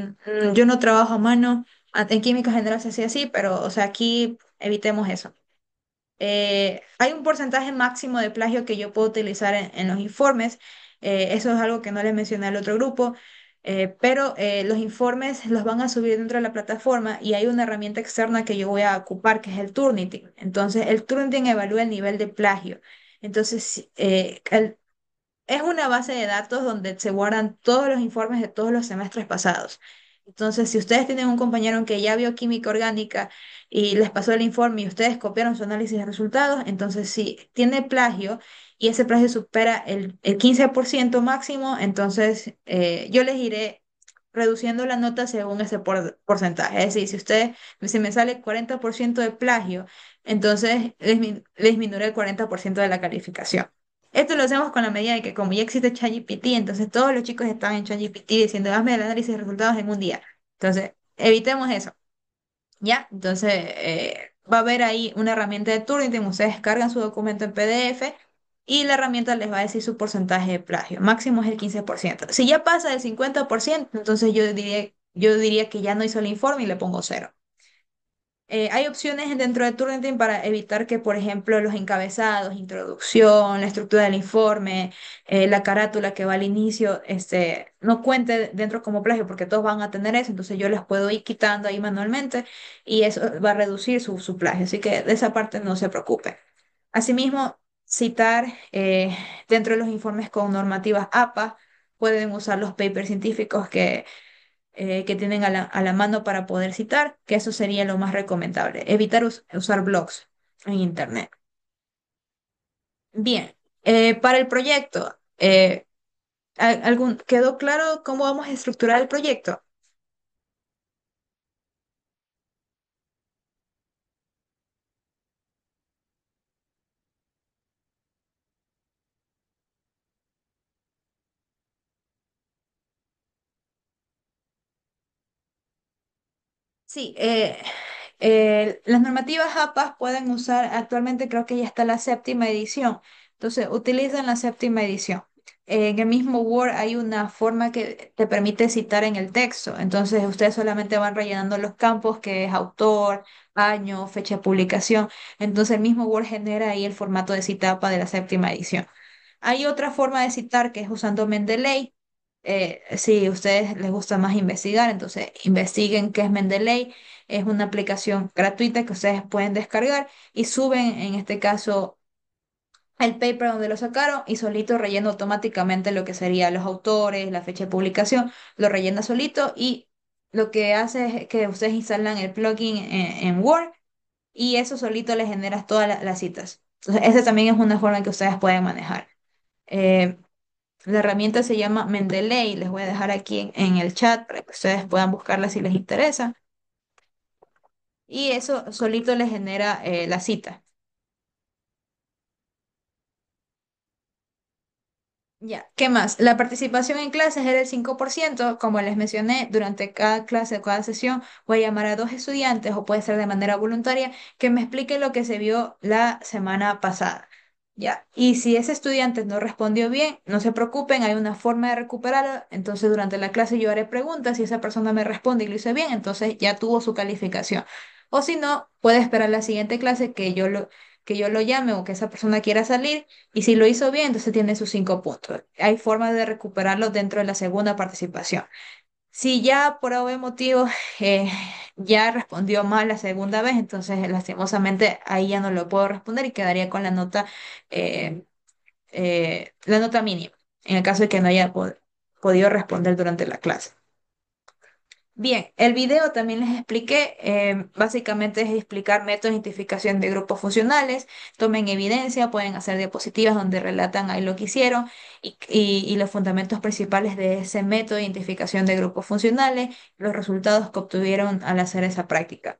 Yo no trabajo a mano. En química general se hacía así, pero, o sea, aquí evitemos eso. Hay un porcentaje máximo de plagio que yo puedo utilizar en los informes. Eso es algo que no les mencioné al otro grupo. Pero los informes los van a subir dentro de la plataforma y hay una herramienta externa que yo voy a ocupar, que es el Turnitin. Entonces, el Turnitin evalúa el nivel de plagio. Entonces, es una base de datos donde se guardan todos los informes de todos los semestres pasados. Entonces, si ustedes tienen un compañero que ya vio química orgánica y les pasó el informe y ustedes copiaron su análisis de resultados, entonces si tiene plagio y ese plagio supera el 15% máximo, entonces yo les iré reduciendo la nota según ese porcentaje. Es decir, si me sale 40% de plagio, entonces les disminuiré el 40% de la calificación. Esto lo hacemos con la medida de que como ya existe ChatGPT, entonces todos los chicos están en ChatGPT diciendo, hazme el análisis de resultados en un día. Entonces, evitemos eso, ¿ya? Entonces, va a haber ahí una herramienta de Turing, ustedes cargan su documento en PDF y la herramienta les va a decir su porcentaje de plagio. Máximo es el 15%. Si ya pasa del 50%, entonces yo diría que ya no hizo el informe y le pongo cero. Hay opciones dentro de Turnitin para evitar que, por ejemplo, los encabezados, introducción, la estructura del informe, la carátula que va al inicio, no cuente dentro como plagio, porque todos van a tener eso, entonces yo les puedo ir quitando ahí manualmente y eso va a reducir su plagio, así que de esa parte no se preocupe. Asimismo, citar dentro de los informes con normativas APA, pueden usar los papers científicos que tienen a la mano para poder citar, que eso sería lo más recomendable. Evitar usar blogs en Internet. Bien, para el proyecto, ¿quedó claro cómo vamos a estructurar el proyecto? Sí, las normativas APA pueden usar, actualmente creo que ya está la séptima edición, entonces utilizan la séptima edición. En el mismo Word hay una forma que te permite citar en el texto, entonces ustedes solamente van rellenando los campos que es autor, año, fecha de publicación, entonces el mismo Word genera ahí el formato de cita APA de la séptima edición. Hay otra forma de citar que es usando Mendeley. Si a ustedes les gusta más investigar, entonces investiguen qué es Mendeley. Es una aplicación gratuita que ustedes pueden descargar y suben, en este caso, el paper donde lo sacaron y solito rellena automáticamente lo que serían los autores, la fecha de publicación, lo rellena solito y lo que hace es que ustedes instalan el plugin en Word y eso solito les genera todas las citas. Entonces, esa también es una forma que ustedes pueden manejar. Eh, la herramienta se llama Mendeley, les voy a dejar aquí en el chat para que ustedes puedan buscarla si les interesa. Y eso solito les genera la cita. Ya, ¿qué más? La participación en clases era el 5%. Como les mencioné, durante cada clase o cada sesión voy a llamar a dos estudiantes o puede ser de manera voluntaria que me expliquen lo que se vio la semana pasada. Ya, y si ese estudiante no respondió bien, no se preocupen, hay una forma de recuperarlo. Entonces, durante la clase yo haré preguntas. Si esa persona me responde y lo hizo bien, entonces ya tuvo su calificación. O si no, puede esperar la siguiente clase que yo lo llame o que esa persona quiera salir y si lo hizo bien, entonces tiene sus 5 puntos. Hay formas de recuperarlo dentro de la segunda participación. Si ya por algún motivo eh, ya respondió mal la segunda vez, entonces lastimosamente ahí ya no lo puedo responder y quedaría con eh, la nota mínima, en el caso de que no haya podido responder durante la clase. Bien, el video también les expliqué, básicamente es explicar métodos de identificación de grupos funcionales, tomen evidencia, pueden hacer diapositivas donde relatan ahí lo que hicieron y los fundamentos principales de ese método de identificación de grupos funcionales, los resultados que obtuvieron al hacer esa práctica.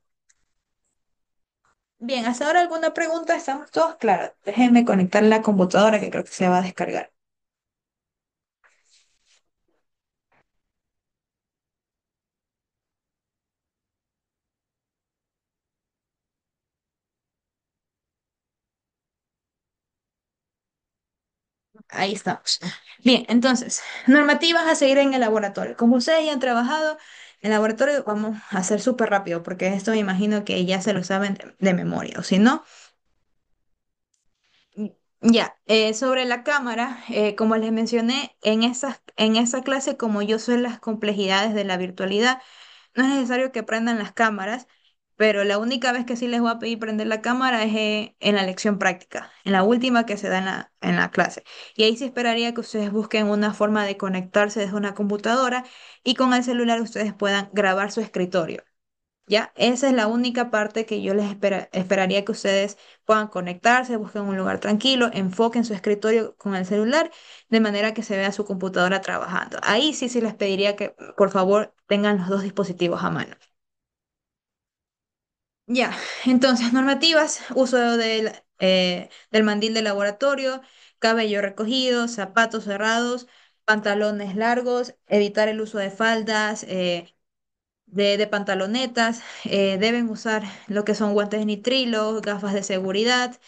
Bien, hasta ahora alguna pregunta, estamos todos claros. Déjenme conectar la computadora que creo que se va a descargar. Ahí estamos. Bien, entonces, normativas a seguir en el laboratorio. Como ustedes ya han trabajado en el laboratorio, vamos a hacer súper rápido, porque esto me imagino que ya se lo saben de memoria, o si no, ya, sobre la cámara, como les mencioné, en esa clase, como yo sé las complejidades de la virtualidad, no es necesario que prendan las cámaras, pero la única vez que sí les voy a pedir prender la cámara es en la lección práctica, en la última que se da en la clase. Y ahí sí esperaría que ustedes busquen una forma de conectarse desde una computadora y con el celular ustedes puedan grabar su escritorio. ¿Ya? Esa es la única parte que yo les esperaría que ustedes puedan conectarse, busquen un lugar tranquilo, enfoquen su escritorio con el celular, de manera que se vea su computadora trabajando. Ahí sí, sí les pediría que por favor tengan los dos dispositivos a mano. Ya, entonces, normativas, uso del mandil de laboratorio, cabello recogido, zapatos cerrados, pantalones largos, evitar el uso de faldas, de pantalonetas, deben usar lo que son guantes de nitrilo, gafas de seguridad,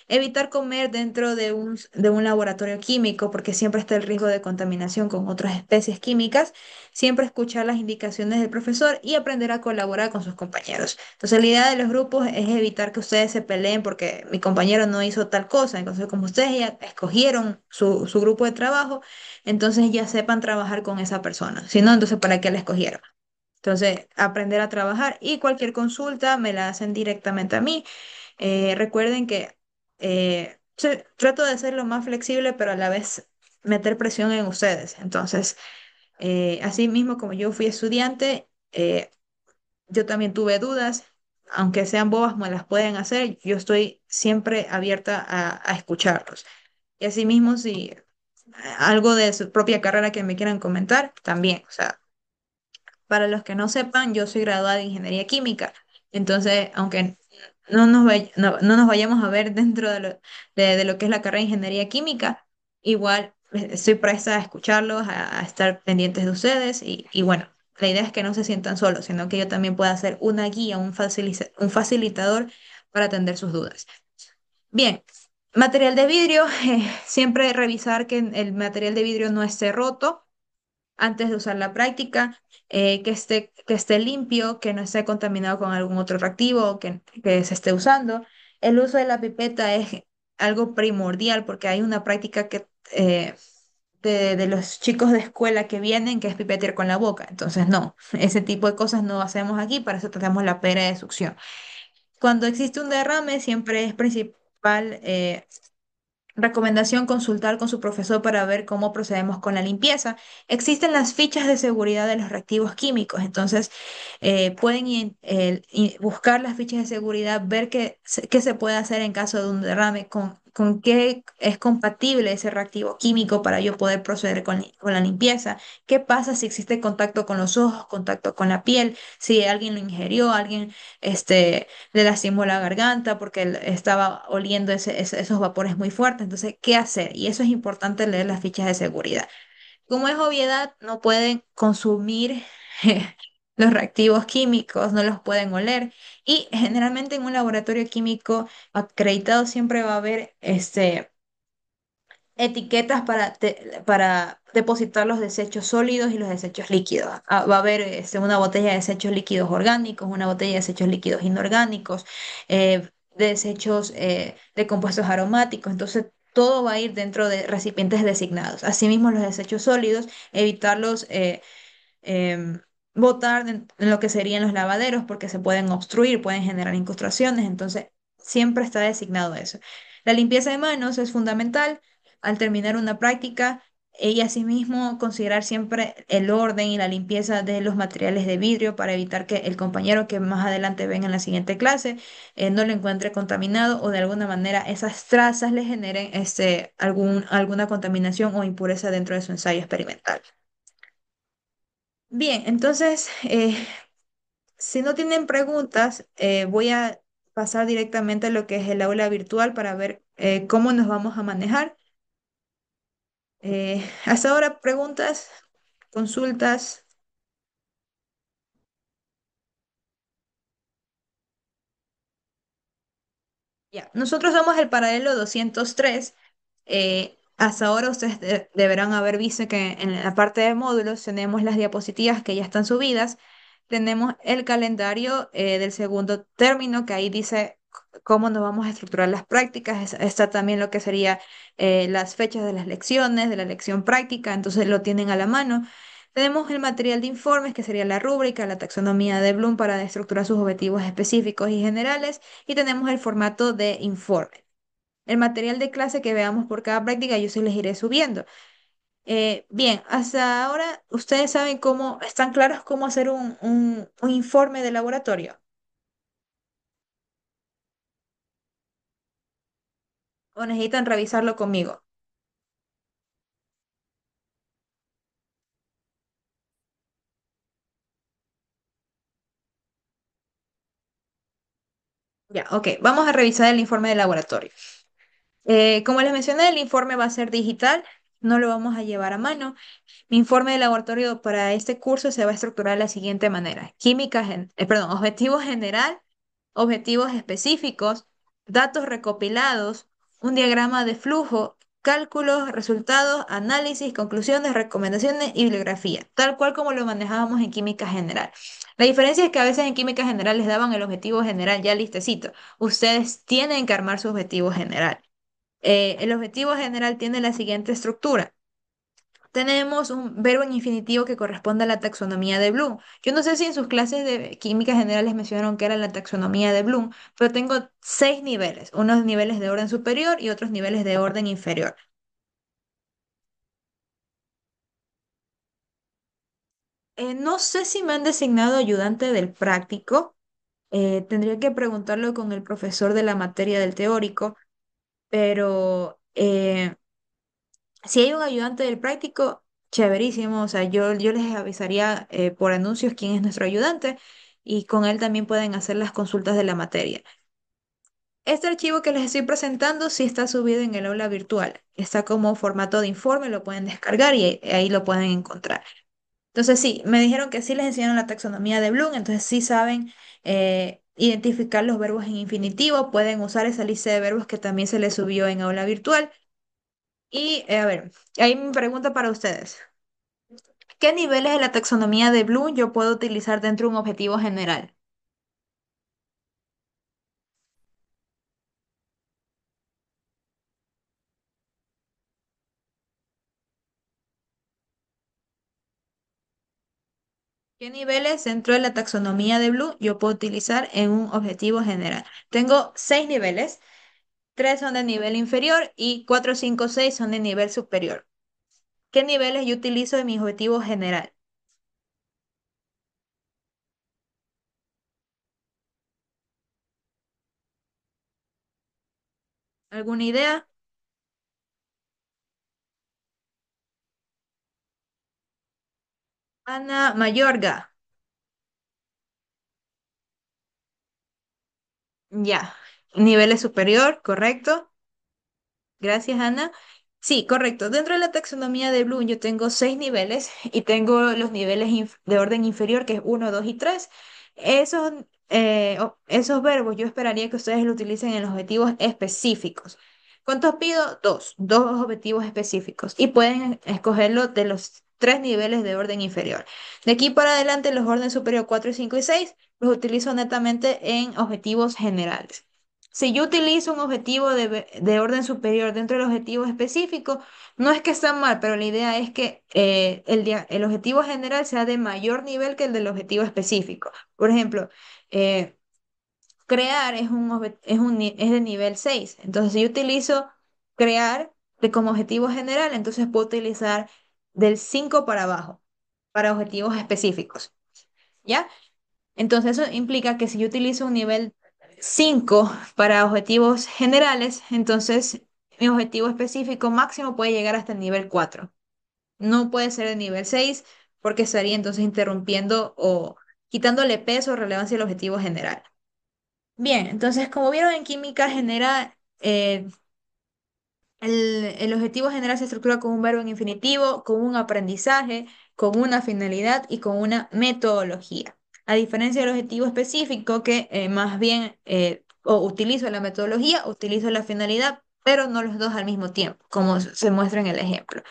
evitar comer dentro de un laboratorio químico porque siempre está el riesgo de contaminación con otras especies químicas, siempre escuchar las indicaciones del profesor y aprender a colaborar con sus compañeros. Entonces, la idea de los grupos es evitar que ustedes se peleen porque mi compañero no hizo tal cosa, entonces como ustedes ya escogieron su grupo de trabajo, entonces ya sepan trabajar con esa persona, si no, entonces ¿para qué la escogieron? Entonces, aprender a trabajar y cualquier consulta me la hacen directamente a mí. Recuerden que trato de ser lo más flexible, pero a la vez meter presión en ustedes. Entonces, así mismo como yo fui estudiante, yo también tuve dudas, aunque sean bobas, me las pueden hacer. Yo estoy siempre abierta a escucharlos. Y así mismo, si algo de su propia carrera que me quieran comentar, también. O sea, para los que no sepan, yo soy graduada de ingeniería química, entonces, aunque no nos vayamos a ver dentro de lo que es la carrera de ingeniería química, igual estoy presta a escucharlos, a estar pendientes de ustedes y bueno, la idea es que no se sientan solos, sino que yo también pueda ser una guía, un facilitador para atender sus dudas. Bien, material de vidrio, siempre revisar que el material de vidrio no esté roto antes de usar la práctica, que esté limpio, que no esté contaminado con algún otro reactivo que se esté usando. El uso de la pipeta es algo primordial porque hay una práctica de los chicos de escuela que vienen, que es pipetear con la boca. Entonces, no, ese tipo de cosas no hacemos aquí, para eso tratamos la pera de succión. Cuando existe un derrame, siempre es principal recomendación consultar con su profesor para ver cómo procedemos con la limpieza. Existen las fichas de seguridad de los reactivos químicos, entonces pueden buscar las fichas de seguridad, ver qué se puede hacer en caso de un derrame, con qué es compatible ese reactivo químico para yo poder proceder con la limpieza. ¿Qué pasa si existe contacto con los ojos, contacto con la piel? Si alguien lo ingirió, alguien le lastimó la garganta porque él estaba oliendo esos vapores muy fuertes. Entonces, ¿qué hacer? Y eso es importante leer las fichas de seguridad. Como es obviedad, no pueden consumir los reactivos químicos, no los pueden oler. Y generalmente en un laboratorio químico acreditado siempre va a haber etiquetas para depositar los desechos sólidos y los desechos líquidos. Va a haber una botella de desechos líquidos orgánicos, una botella de desechos líquidos inorgánicos, de desechos de compuestos aromáticos. Entonces, todo va a ir dentro de recipientes designados. Asimismo, los desechos sólidos, evitarlos. Botar en lo que serían los lavaderos porque se pueden obstruir, pueden generar incrustaciones, entonces siempre está designado eso. La limpieza de manos es fundamental al terminar una práctica y asimismo considerar siempre el orden y la limpieza de los materiales de vidrio para evitar que el compañero que más adelante venga en la siguiente clase no lo encuentre contaminado o de alguna manera esas trazas le generen alguna contaminación o impureza dentro de su ensayo experimental. Bien, entonces, si no tienen preguntas, voy a pasar directamente a lo que es el aula virtual para ver cómo nos vamos a manejar. Hasta ahora, preguntas, consultas. Ya, nosotros somos el paralelo 203. Hasta ahora ustedes deberán haber visto que en la parte de módulos tenemos las diapositivas que ya están subidas. Tenemos el calendario del segundo término que ahí dice cómo nos vamos a estructurar las prácticas. Está también lo que sería las fechas de las lecciones, de la lección práctica, entonces lo tienen a la mano. Tenemos el material de informes, que sería la rúbrica, la taxonomía de Bloom para estructurar sus objetivos específicos y generales, y tenemos el formato de informe. El material de clase que veamos por cada práctica, yo se les iré subiendo. Bien, hasta ahora ustedes saben cómo, están claros cómo hacer un informe de laboratorio o necesitan revisarlo conmigo. Ya, ok, vamos a revisar el informe de laboratorio. Como les mencioné, el informe va a ser digital, no lo vamos a llevar a mano. Mi informe de laboratorio para este curso se va a estructurar de la siguiente manera. Perdón, objetivo general, objetivos específicos, datos recopilados, un diagrama de flujo, cálculos, resultados, análisis, conclusiones, recomendaciones y bibliografía, tal cual como lo manejábamos en química general. La diferencia es que a veces en química general les daban el objetivo general ya listecito. Ustedes tienen que armar su objetivo general. El objetivo general tiene la siguiente estructura. Tenemos un verbo en infinitivo que corresponde a la taxonomía de Bloom. Yo no sé si en sus clases de química general les mencionaron que era la taxonomía de Bloom, pero tengo 6 niveles, unos niveles de orden superior y otros niveles de orden inferior. No sé si me han designado ayudante del práctico, tendría que preguntarlo con el profesor de la materia del teórico, pero si hay un ayudante del práctico, chéverísimo. O sea, yo les avisaría por anuncios quién es nuestro ayudante y con él también pueden hacer las consultas de la materia. Este archivo que les estoy presentando sí está subido en el aula virtual. Está como formato de informe, lo pueden descargar y ahí lo pueden encontrar. Entonces sí, me dijeron que sí les enseñaron la taxonomía de Bloom, entonces sí saben identificar los verbos en infinitivo, pueden usar esa lista de verbos que también se les subió en aula virtual. Y a ver, ahí mi pregunta para ustedes. ¿Qué niveles de la taxonomía de Bloom yo puedo utilizar dentro de un objetivo general? ¿Qué niveles dentro de la taxonomía de Blue yo puedo utilizar en un objetivo general? Tengo 6 niveles, 3 son de nivel inferior y 4, 5, 6 son de nivel superior. ¿Qué niveles yo utilizo en mi objetivo general? ¿Alguna idea? Ana Mayorga. Ya. Niveles superior, correcto. Gracias, Ana. Sí, correcto. Dentro de la taxonomía de Bloom yo tengo 6 niveles y tengo los niveles de orden inferior, que es uno, 2 y 3. Esos, esos verbos yo esperaría que ustedes lo utilicen en los objetivos específicos. ¿Cuántos pido? Dos objetivos específicos y pueden escogerlo de los 3 niveles de orden inferior. De aquí para adelante, los orden superior 4, 5 y 6 los utilizo netamente en objetivos generales. Si yo utilizo un objetivo de orden superior dentro del objetivo específico, no es que está mal, pero la idea es que el objetivo general sea de mayor nivel que el del objetivo específico. Por ejemplo, eh, crear es de nivel 6. Entonces, si yo utilizo crear como objetivo general, entonces puedo utilizar del 5 para abajo, para objetivos específicos. ¿Ya? Entonces eso implica que si yo utilizo un nivel 5 para objetivos generales, entonces mi objetivo específico máximo puede llegar hasta el nivel 4. No puede ser el nivel 6 porque estaría entonces interrumpiendo o quitándole peso o relevancia al objetivo general. Bien, entonces como vieron en química general, el objetivo general se estructura con un verbo en infinitivo, con un aprendizaje, con una finalidad y con una metodología. A diferencia del objetivo específico, que más bien o utilizo la metodología, utilizo la finalidad, pero no los dos al mismo tiempo, como se muestra en el ejemplo.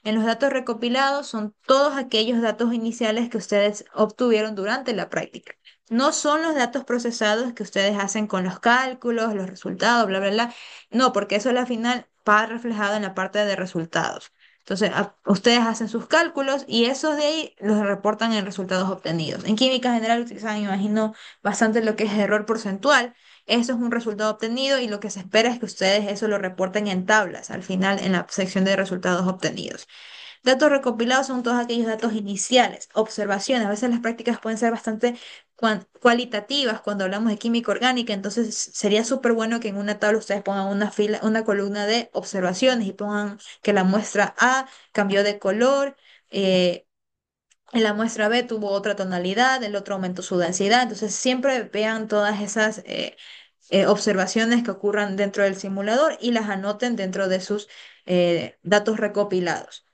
En los datos recopilados son todos aquellos datos iniciales que ustedes obtuvieron durante la práctica. No son los datos procesados que ustedes hacen con los cálculos, los resultados, bla, bla, bla. No, porque eso al final va reflejado en la parte de resultados. Entonces, ustedes hacen sus cálculos y esos de ahí los reportan en resultados obtenidos. En química general utilizan, me imagino, bastante lo que es error porcentual. Eso es un resultado obtenido y lo que se espera es que ustedes eso lo reporten en tablas al final en la sección de resultados obtenidos. Datos recopilados son todos aquellos datos iniciales, observaciones. A veces las prácticas pueden ser bastante cualitativas cuando hablamos de química orgánica, entonces sería súper bueno que en una tabla ustedes pongan una fila, una columna de observaciones y pongan que la muestra A cambió de color, en la muestra B tuvo otra tonalidad, el otro aumentó su densidad. Entonces siempre vean todas esas observaciones que ocurran dentro del simulador y las anoten dentro de sus datos recopilados.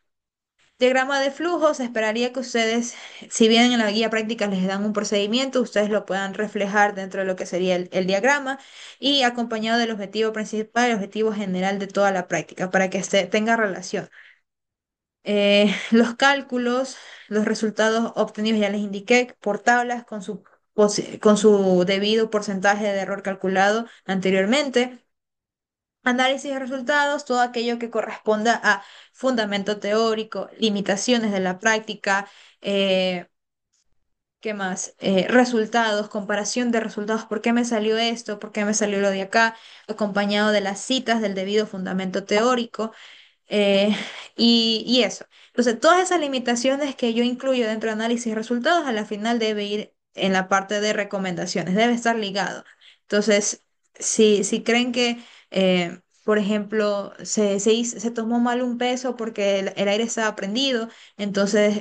Diagrama de flujo, se esperaría que ustedes, si bien en la guía práctica les dan un procedimiento, ustedes lo puedan reflejar dentro de lo que sería el diagrama y acompañado del objetivo principal y objetivo general de toda la práctica para que tenga relación. Los cálculos, los resultados obtenidos ya les indiqué por tablas con su debido porcentaje de error calculado anteriormente. Análisis de resultados, todo aquello que corresponda a fundamento teórico, limitaciones de la práctica, eh, ¿qué más? Resultados, comparación de resultados, ¿por qué me salió esto? ¿Por qué me salió lo de acá? Acompañado de las citas del debido fundamento teórico. eh, y eso. Entonces, todas esas limitaciones que yo incluyo dentro de análisis de resultados, a la final debe ir en la parte de recomendaciones, debe estar ligado. Entonces, si creen que, por ejemplo, se tomó mal un peso porque el aire estaba prendido, entonces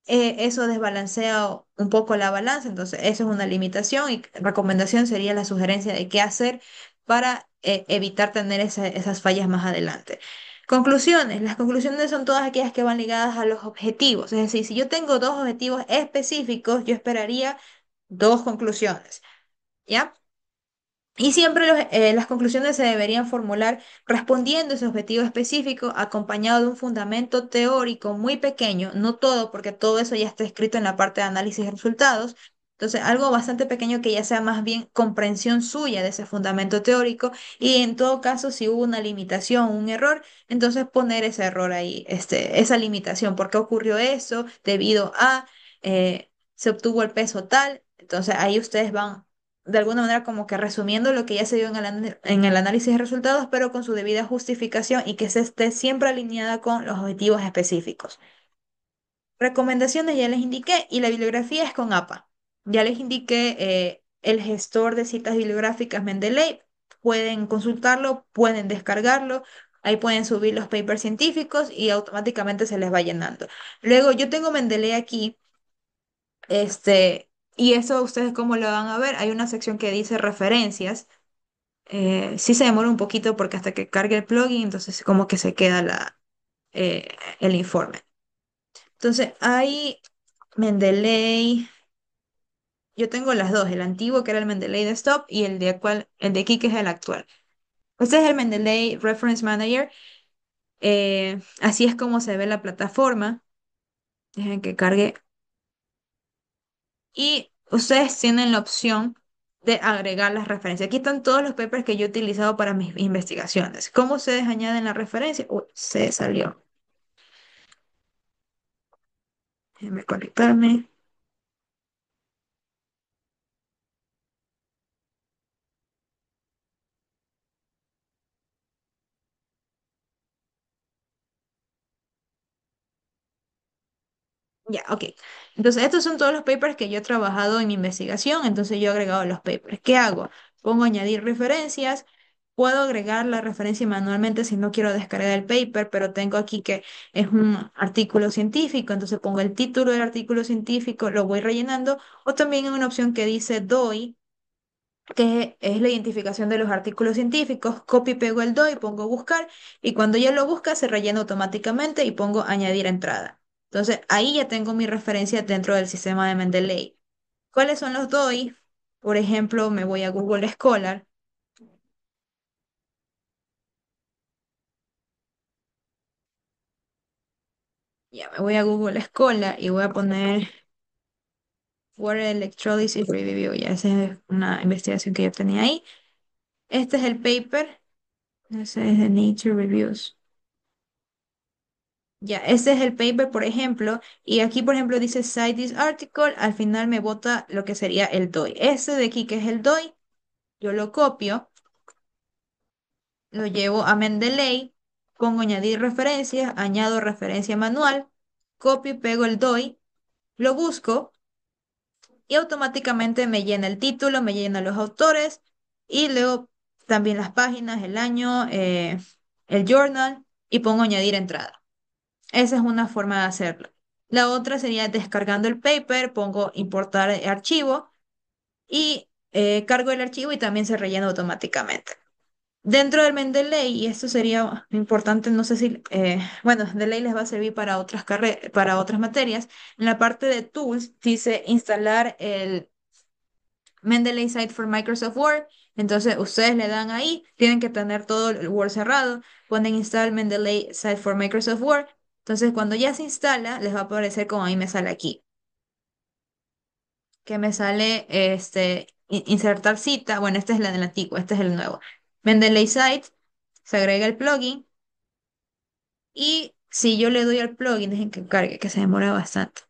eso desbalancea un poco la balanza, entonces eso es una limitación y recomendación sería la sugerencia de qué hacer para evitar tener esas fallas más adelante. Conclusiones. Las conclusiones son todas aquellas que van ligadas a los objetivos. Es decir, si yo tengo dos objetivos específicos, yo esperaría dos conclusiones. ¿Ya? Y siempre las conclusiones se deberían formular respondiendo ese objetivo específico, acompañado de un fundamento teórico muy pequeño, no todo, porque todo eso ya está escrito en la parte de análisis de resultados. Entonces, algo bastante pequeño que ya sea más bien comprensión suya de ese fundamento teórico y en todo caso, si hubo una limitación, un error, entonces poner ese error ahí, esa limitación, ¿por qué ocurrió eso? Debido a... se obtuvo el peso tal. Entonces ahí ustedes van de alguna manera como que resumiendo lo que ya se dio en en el análisis de resultados, pero con su debida justificación y que se esté siempre alineada con los objetivos específicos. Recomendaciones ya les indiqué y la bibliografía es con APA. Ya les indiqué el gestor de citas bibliográficas Mendeley. Pueden consultarlo, pueden descargarlo, ahí pueden subir los papers científicos y automáticamente se les va llenando. Luego yo tengo Mendeley aquí, y eso ustedes cómo lo van a ver. Hay una sección que dice referencias. Sí se demora un poquito porque hasta que cargue el plugin, entonces como que se queda el informe. Entonces, hay Mendeley. Yo tengo las dos, el antiguo que era el Mendeley Desktop y el de aquí que es el actual. Este es el Mendeley Reference Manager. Así es como se ve la plataforma. Dejen que cargue. Y ustedes tienen la opción de agregar las referencias. Aquí están todos los papers que yo he utilizado para mis investigaciones. ¿Cómo ustedes añaden la referencia? Uy, se salió. Déjenme conectarme. Ya, ok. Entonces, estos son todos los papers que yo he trabajado en mi investigación. Entonces, yo he agregado los papers. ¿Qué hago? Pongo añadir referencias. Puedo agregar la referencia manualmente si no quiero descargar el paper, pero tengo aquí que es un artículo científico. Entonces, pongo el título del artículo científico, lo voy rellenando. O también hay una opción que dice DOI, que es la identificación de los artículos científicos. Copio y pego el DOI, pongo buscar y cuando ya lo busca se rellena automáticamente y pongo añadir entrada. Entonces ahí ya tengo mi referencia dentro del sistema de Mendeley. ¿Cuáles son los DOI? Por ejemplo, me voy a Google Scholar, ya me voy a Google Scholar y voy a poner Water Electrolysis Review, ya esa es una investigación que yo tenía ahí. Este es el paper, ese es de Nature Reviews. Ya, ese es el paper, por ejemplo, y aquí, por ejemplo, dice Cite this article, al final me bota lo que sería el DOI. Ese de aquí, que es el DOI, yo lo copio, lo llevo a Mendeley, pongo añadir referencias, añado referencia manual, copio y pego el DOI, lo busco y automáticamente me llena el título, me llena los autores y luego también las páginas, el año, el journal y pongo añadir entrada. Esa es una forma de hacerlo. La otra sería descargando el paper, pongo importar archivo y cargo el archivo y también se rellena automáticamente. Dentro del Mendeley, y esto sería importante, no sé si, bueno, de ley les va a servir para para otras materias. En la parte de tools dice instalar el Mendeley Site for Microsoft Word. Entonces ustedes le dan ahí, tienen que tener todo el Word cerrado, ponen install Mendeley Site for Microsoft Word. Entonces cuando ya se instala, les va a aparecer como a mí me sale aquí, que me sale insertar cita. Bueno, esta es la del antiguo, este es el nuevo. Mendeley Site, se agrega el plugin y si yo le doy al plugin, dejen que cargue, que se demora bastante.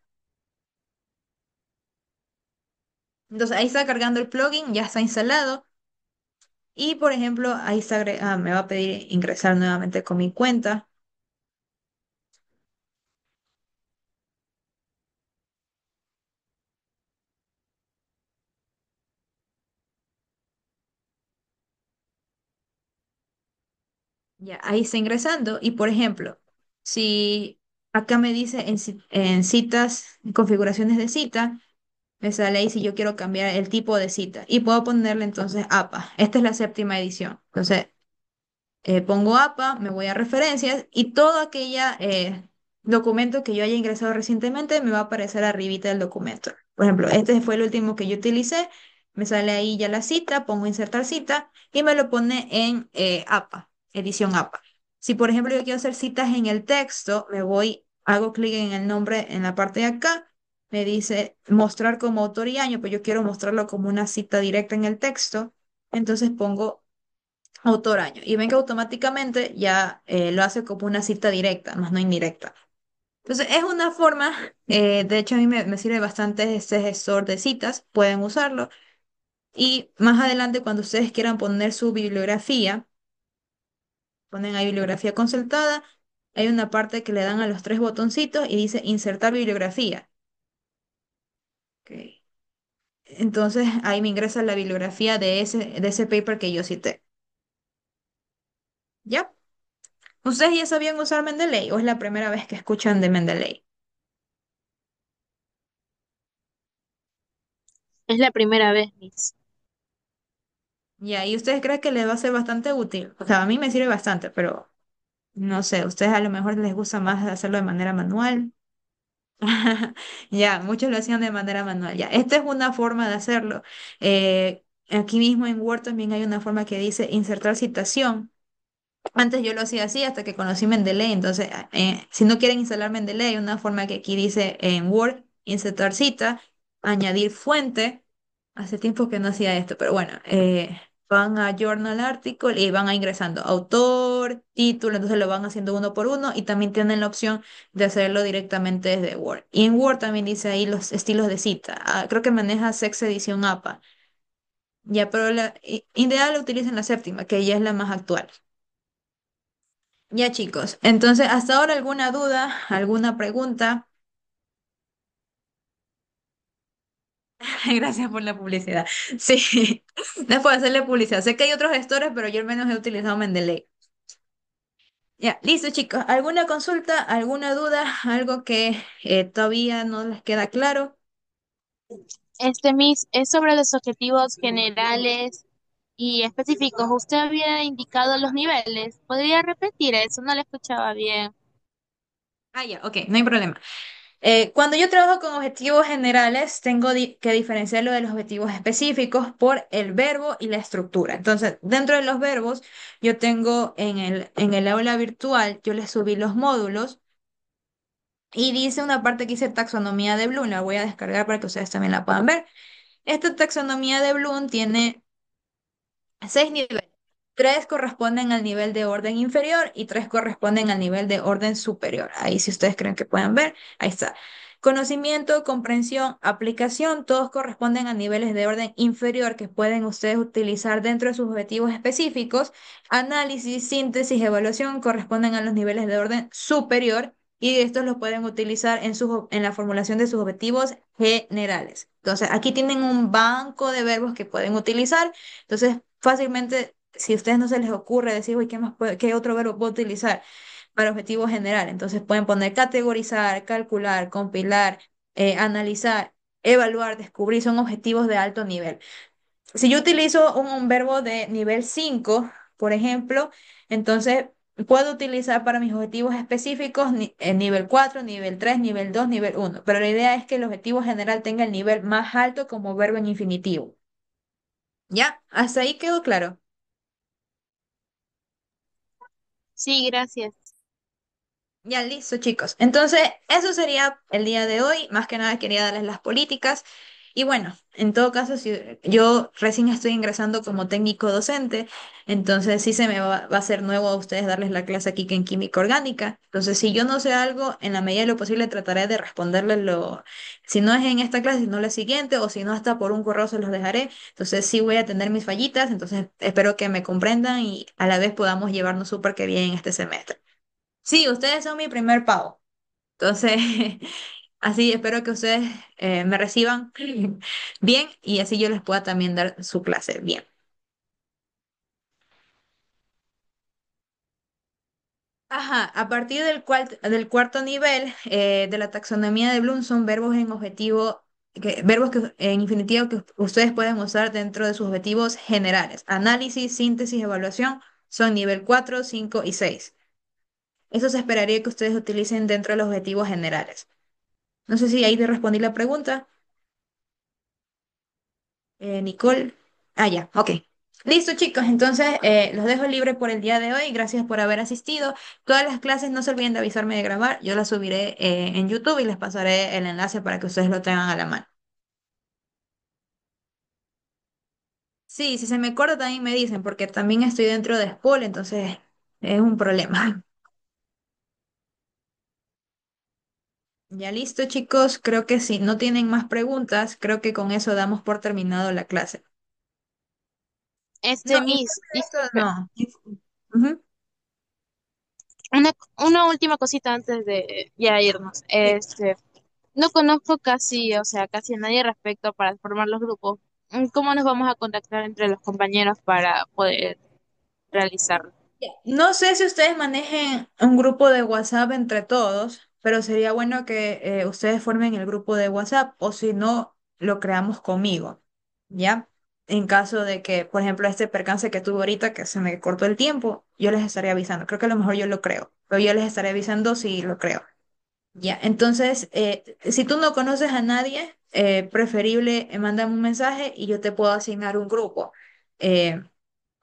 Entonces ahí está cargando el plugin, ya está instalado. Y por ejemplo, ahí está, me va a pedir ingresar nuevamente con mi cuenta. Ya, ahí está ingresando. Y por ejemplo, si acá me dice en citas, en configuraciones de cita, me sale ahí si yo quiero cambiar el tipo de cita. Y puedo ponerle entonces APA. Esta es la séptima edición. Entonces, pongo APA, me voy a referencias y todo aquella documento que yo haya ingresado recientemente me va a aparecer arribita del documento. Por ejemplo, este fue el último que yo utilicé, me sale ahí ya la cita, pongo insertar cita y me lo pone en APA, edición APA. Si por ejemplo yo quiero hacer citas en el texto, me voy, hago clic en el nombre en la parte de acá, me dice mostrar como autor y año, pero yo quiero mostrarlo como una cita directa en el texto, entonces pongo autor año. Y ven que automáticamente ya lo hace como una cita directa, más no indirecta. Entonces, es una forma, de hecho a mí me sirve bastante este gestor de citas, pueden usarlo. Y más adelante, cuando ustedes quieran poner su bibliografía, ponen ahí bibliografía consultada, hay una parte que le dan a los tres botoncitos y dice insertar bibliografía. Ok. Entonces ahí me ingresa la bibliografía de ese paper que yo cité. ¿Ya? ¿Ustedes ya sabían usar Mendeley o es la primera vez que escuchan de Mendeley? Es la primera vez, Miss. Ya, ¿y ustedes creen que les va a ser bastante útil? O sea, a mí me sirve bastante, pero no sé, ustedes a lo mejor les gusta más hacerlo de manera manual. Ya, muchos lo hacían de manera manual. Ya, esta es una forma de hacerlo. Aquí mismo en Word también hay una forma que dice insertar citación. Antes yo lo hacía así hasta que conocí Mendeley. Entonces, si no quieren instalar Mendeley, hay una forma que aquí dice en Word, insertar cita, añadir fuente. Hace tiempo que no hacía esto, pero bueno, van a Journal Article y van a ingresando autor, título, entonces lo van haciendo uno por uno y también tienen la opción de hacerlo directamente desde Word. Y en Word también dice ahí los estilos de cita. Ah, creo que maneja Sex Edition APA. Ya, pero ideal utilicen la séptima, que ya es la más actual. Ya chicos, entonces hasta ahora alguna duda, alguna pregunta. Gracias por la publicidad. Sí, no puedo hacerle publicidad. Sé que hay otros gestores, pero yo al menos he utilizado Mendeley. Ya, listo chicos. ¿Alguna consulta, alguna duda, algo que todavía no les queda claro? Miss, es sobre los objetivos generales y específicos. Usted había indicado los niveles. ¿Podría repetir eso? No lo escuchaba bien. Ah, ya, ok, no hay problema. Cuando yo trabajo con objetivos generales, tengo que diferenciarlo de los objetivos específicos por el verbo y la estructura. Entonces, dentro de los verbos, yo tengo en el aula virtual, yo les subí los módulos y dice una parte que dice taxonomía de Bloom. La voy a descargar para que ustedes también la puedan ver. Esta taxonomía de Bloom tiene 6 niveles. Tres corresponden al nivel de orden inferior y tres corresponden al nivel de orden superior. Ahí si ustedes creen que puedan ver, ahí está. Conocimiento, comprensión, aplicación, todos corresponden a niveles de orden inferior que pueden ustedes utilizar dentro de sus objetivos específicos. Análisis, síntesis, evaluación corresponden a los niveles de orden superior y estos los pueden utilizar en la formulación de sus objetivos generales. Entonces, aquí tienen un banco de verbos que pueden utilizar. Entonces, fácilmente, si a ustedes no se les ocurre decir, uy, qué otro verbo puedo utilizar para objetivo general? Entonces pueden poner categorizar, calcular, compilar, analizar, evaluar, descubrir, son objetivos de alto nivel. Si yo utilizo un verbo de nivel 5 por ejemplo, entonces puedo utilizar para mis objetivos específicos nivel 4 nivel 3 nivel 2 nivel uno, pero la idea es que el objetivo general tenga el nivel más alto como verbo en infinitivo. ¿Ya? ¿Hasta ahí quedó claro? Sí, gracias. Ya, listo, chicos. Entonces, eso sería el día de hoy. Más que nada quería darles las políticas. Y bueno, en todo caso, si yo recién estoy ingresando como técnico docente, entonces sí va a ser nuevo a ustedes darles la clase aquí que en química orgánica. Entonces, si yo no sé algo, en la medida de lo posible trataré de responderles si no es en esta clase, sino la siguiente, o si no, hasta por un correo se los dejaré. Entonces, sí voy a tener mis fallitas. Entonces, espero que me comprendan y a la vez podamos llevarnos súper que bien este semestre. Sí, ustedes son mi primer pago. Entonces, así espero que ustedes me reciban bien y así yo les pueda también dar su clase bien. Ajá, a partir del cuarto nivel de la taxonomía de Bloom son verbos en objetivo, verbos en infinitivo que ustedes pueden usar dentro de sus objetivos generales. Análisis, síntesis, evaluación son nivel 4, 5 y 6. Eso se esperaría que ustedes utilicen dentro de los objetivos generales. No sé si ahí te respondí la pregunta. Nicole. Ah, ya, ok. Listo, chicos. Entonces, los dejo libre por el día de hoy. Gracias por haber asistido. Todas las clases no se olviden de avisarme de grabar. Yo las subiré en YouTube y les pasaré el enlace para que ustedes lo tengan a la mano. Sí, si se me corta también me dicen, porque también estoy dentro de Spool, entonces es un problema. Ya listo, chicos. Creo que si no tienen más preguntas, creo que con eso damos por terminado la clase. No, Miss, esto disculpe, no. Ujú. una, una última cosita antes de ya irnos. Sí. No conozco casi, o sea, casi a nadie respecto para formar los grupos. ¿Cómo nos vamos a contactar entre los compañeros para poder realizarlo? No sé si ustedes manejen un grupo de WhatsApp entre todos, pero sería bueno que ustedes formen el grupo de WhatsApp o si no, lo creamos conmigo, ¿ya? En caso de que, por ejemplo, este percance que tuve ahorita, que se me cortó el tiempo, yo les estaré avisando. Creo que a lo mejor yo lo creo, pero yo les estaré avisando si lo creo. Ya, entonces, si tú no conoces a nadie, preferible mándame un mensaje y yo te puedo asignar un grupo. Eh,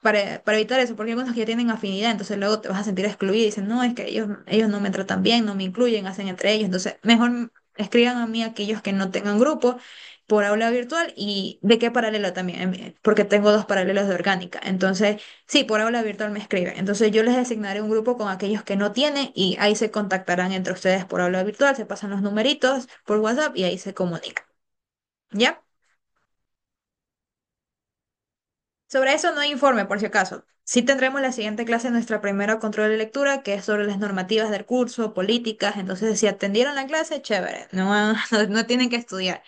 para evitar eso, porque hay algunos que ya tienen afinidad, entonces luego te vas a sentir excluido y dicen, no, es que ellos no me tratan bien, no me incluyen, hacen entre ellos, entonces mejor escriban a mí aquellos que no tengan grupo por aula virtual y de qué paralelo también, porque tengo dos paralelos de orgánica, entonces sí, por aula virtual me escriben, entonces yo les asignaré un grupo con aquellos que no tienen y ahí se contactarán entre ustedes por aula virtual, se pasan los numeritos por WhatsApp y ahí se comunican, ¿ya? Sobre eso no hay informe, por si acaso. Sí tendremos la siguiente clase, nuestra primera control de lectura, que es sobre las normativas del curso, políticas. Entonces, si atendieron la clase, chévere. No, no tienen que estudiar.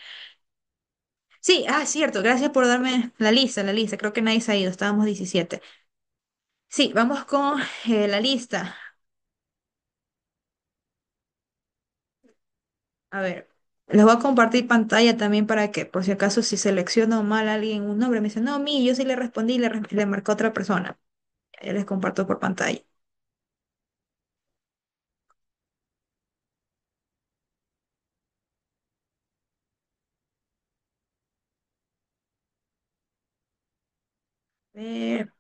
Sí, cierto. Gracias por darme la lista, la lista. Creo que nadie se ha ido. Estábamos 17. Sí, vamos con la lista. A ver, les voy a compartir pantalla también para que, por si acaso, si selecciono mal a alguien un nombre, me dice, no, yo sí le respondí y le marcó a otra persona. Ya les comparto por pantalla.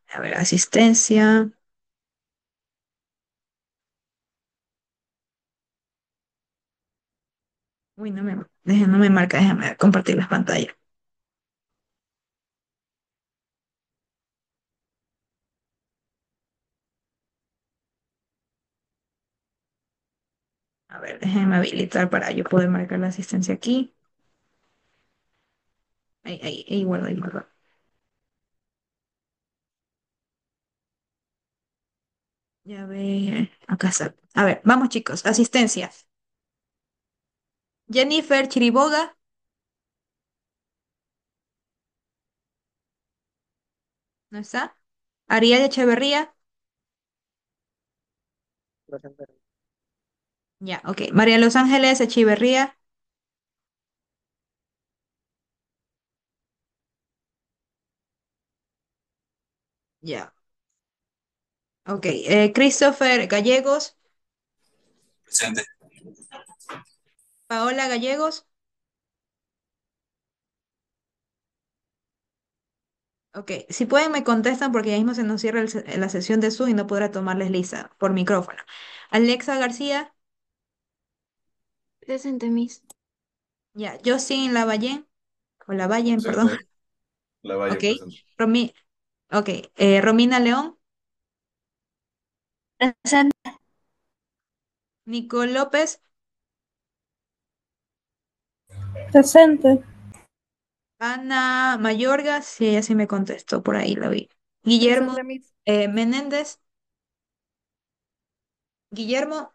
A ver, asistencia. Uy, no me marca, déjame compartir las pantallas. A ver, déjenme habilitar para yo poder marcar la asistencia aquí. Ahí, guarda, ahí guarda. Ya ver, acá está. A ver, vamos chicos, asistencia. Jennifer Chiriboga, ¿no está? Ariel Echeverría, ya, ok. María Los Ángeles Echeverría, ya, ok. Christopher Gallegos, Presente. Paola Gallegos, ok. Si pueden me contestan porque ya mismo se nos cierra la sesión de Zoom y no podrá tomarles lista por micrófono. Alexa García, Presente, Miss. ya. Justin Lavallén, o Lavallén, perdón. Presente. La Valle Ok. presente. Romi, ok. Romina León, Presente. Nicole López, Presente. Ana Mayorga, sí, ella sí me contestó, por ahí la vi. Guillermo Presente, Miss. Menéndez, Guillermo,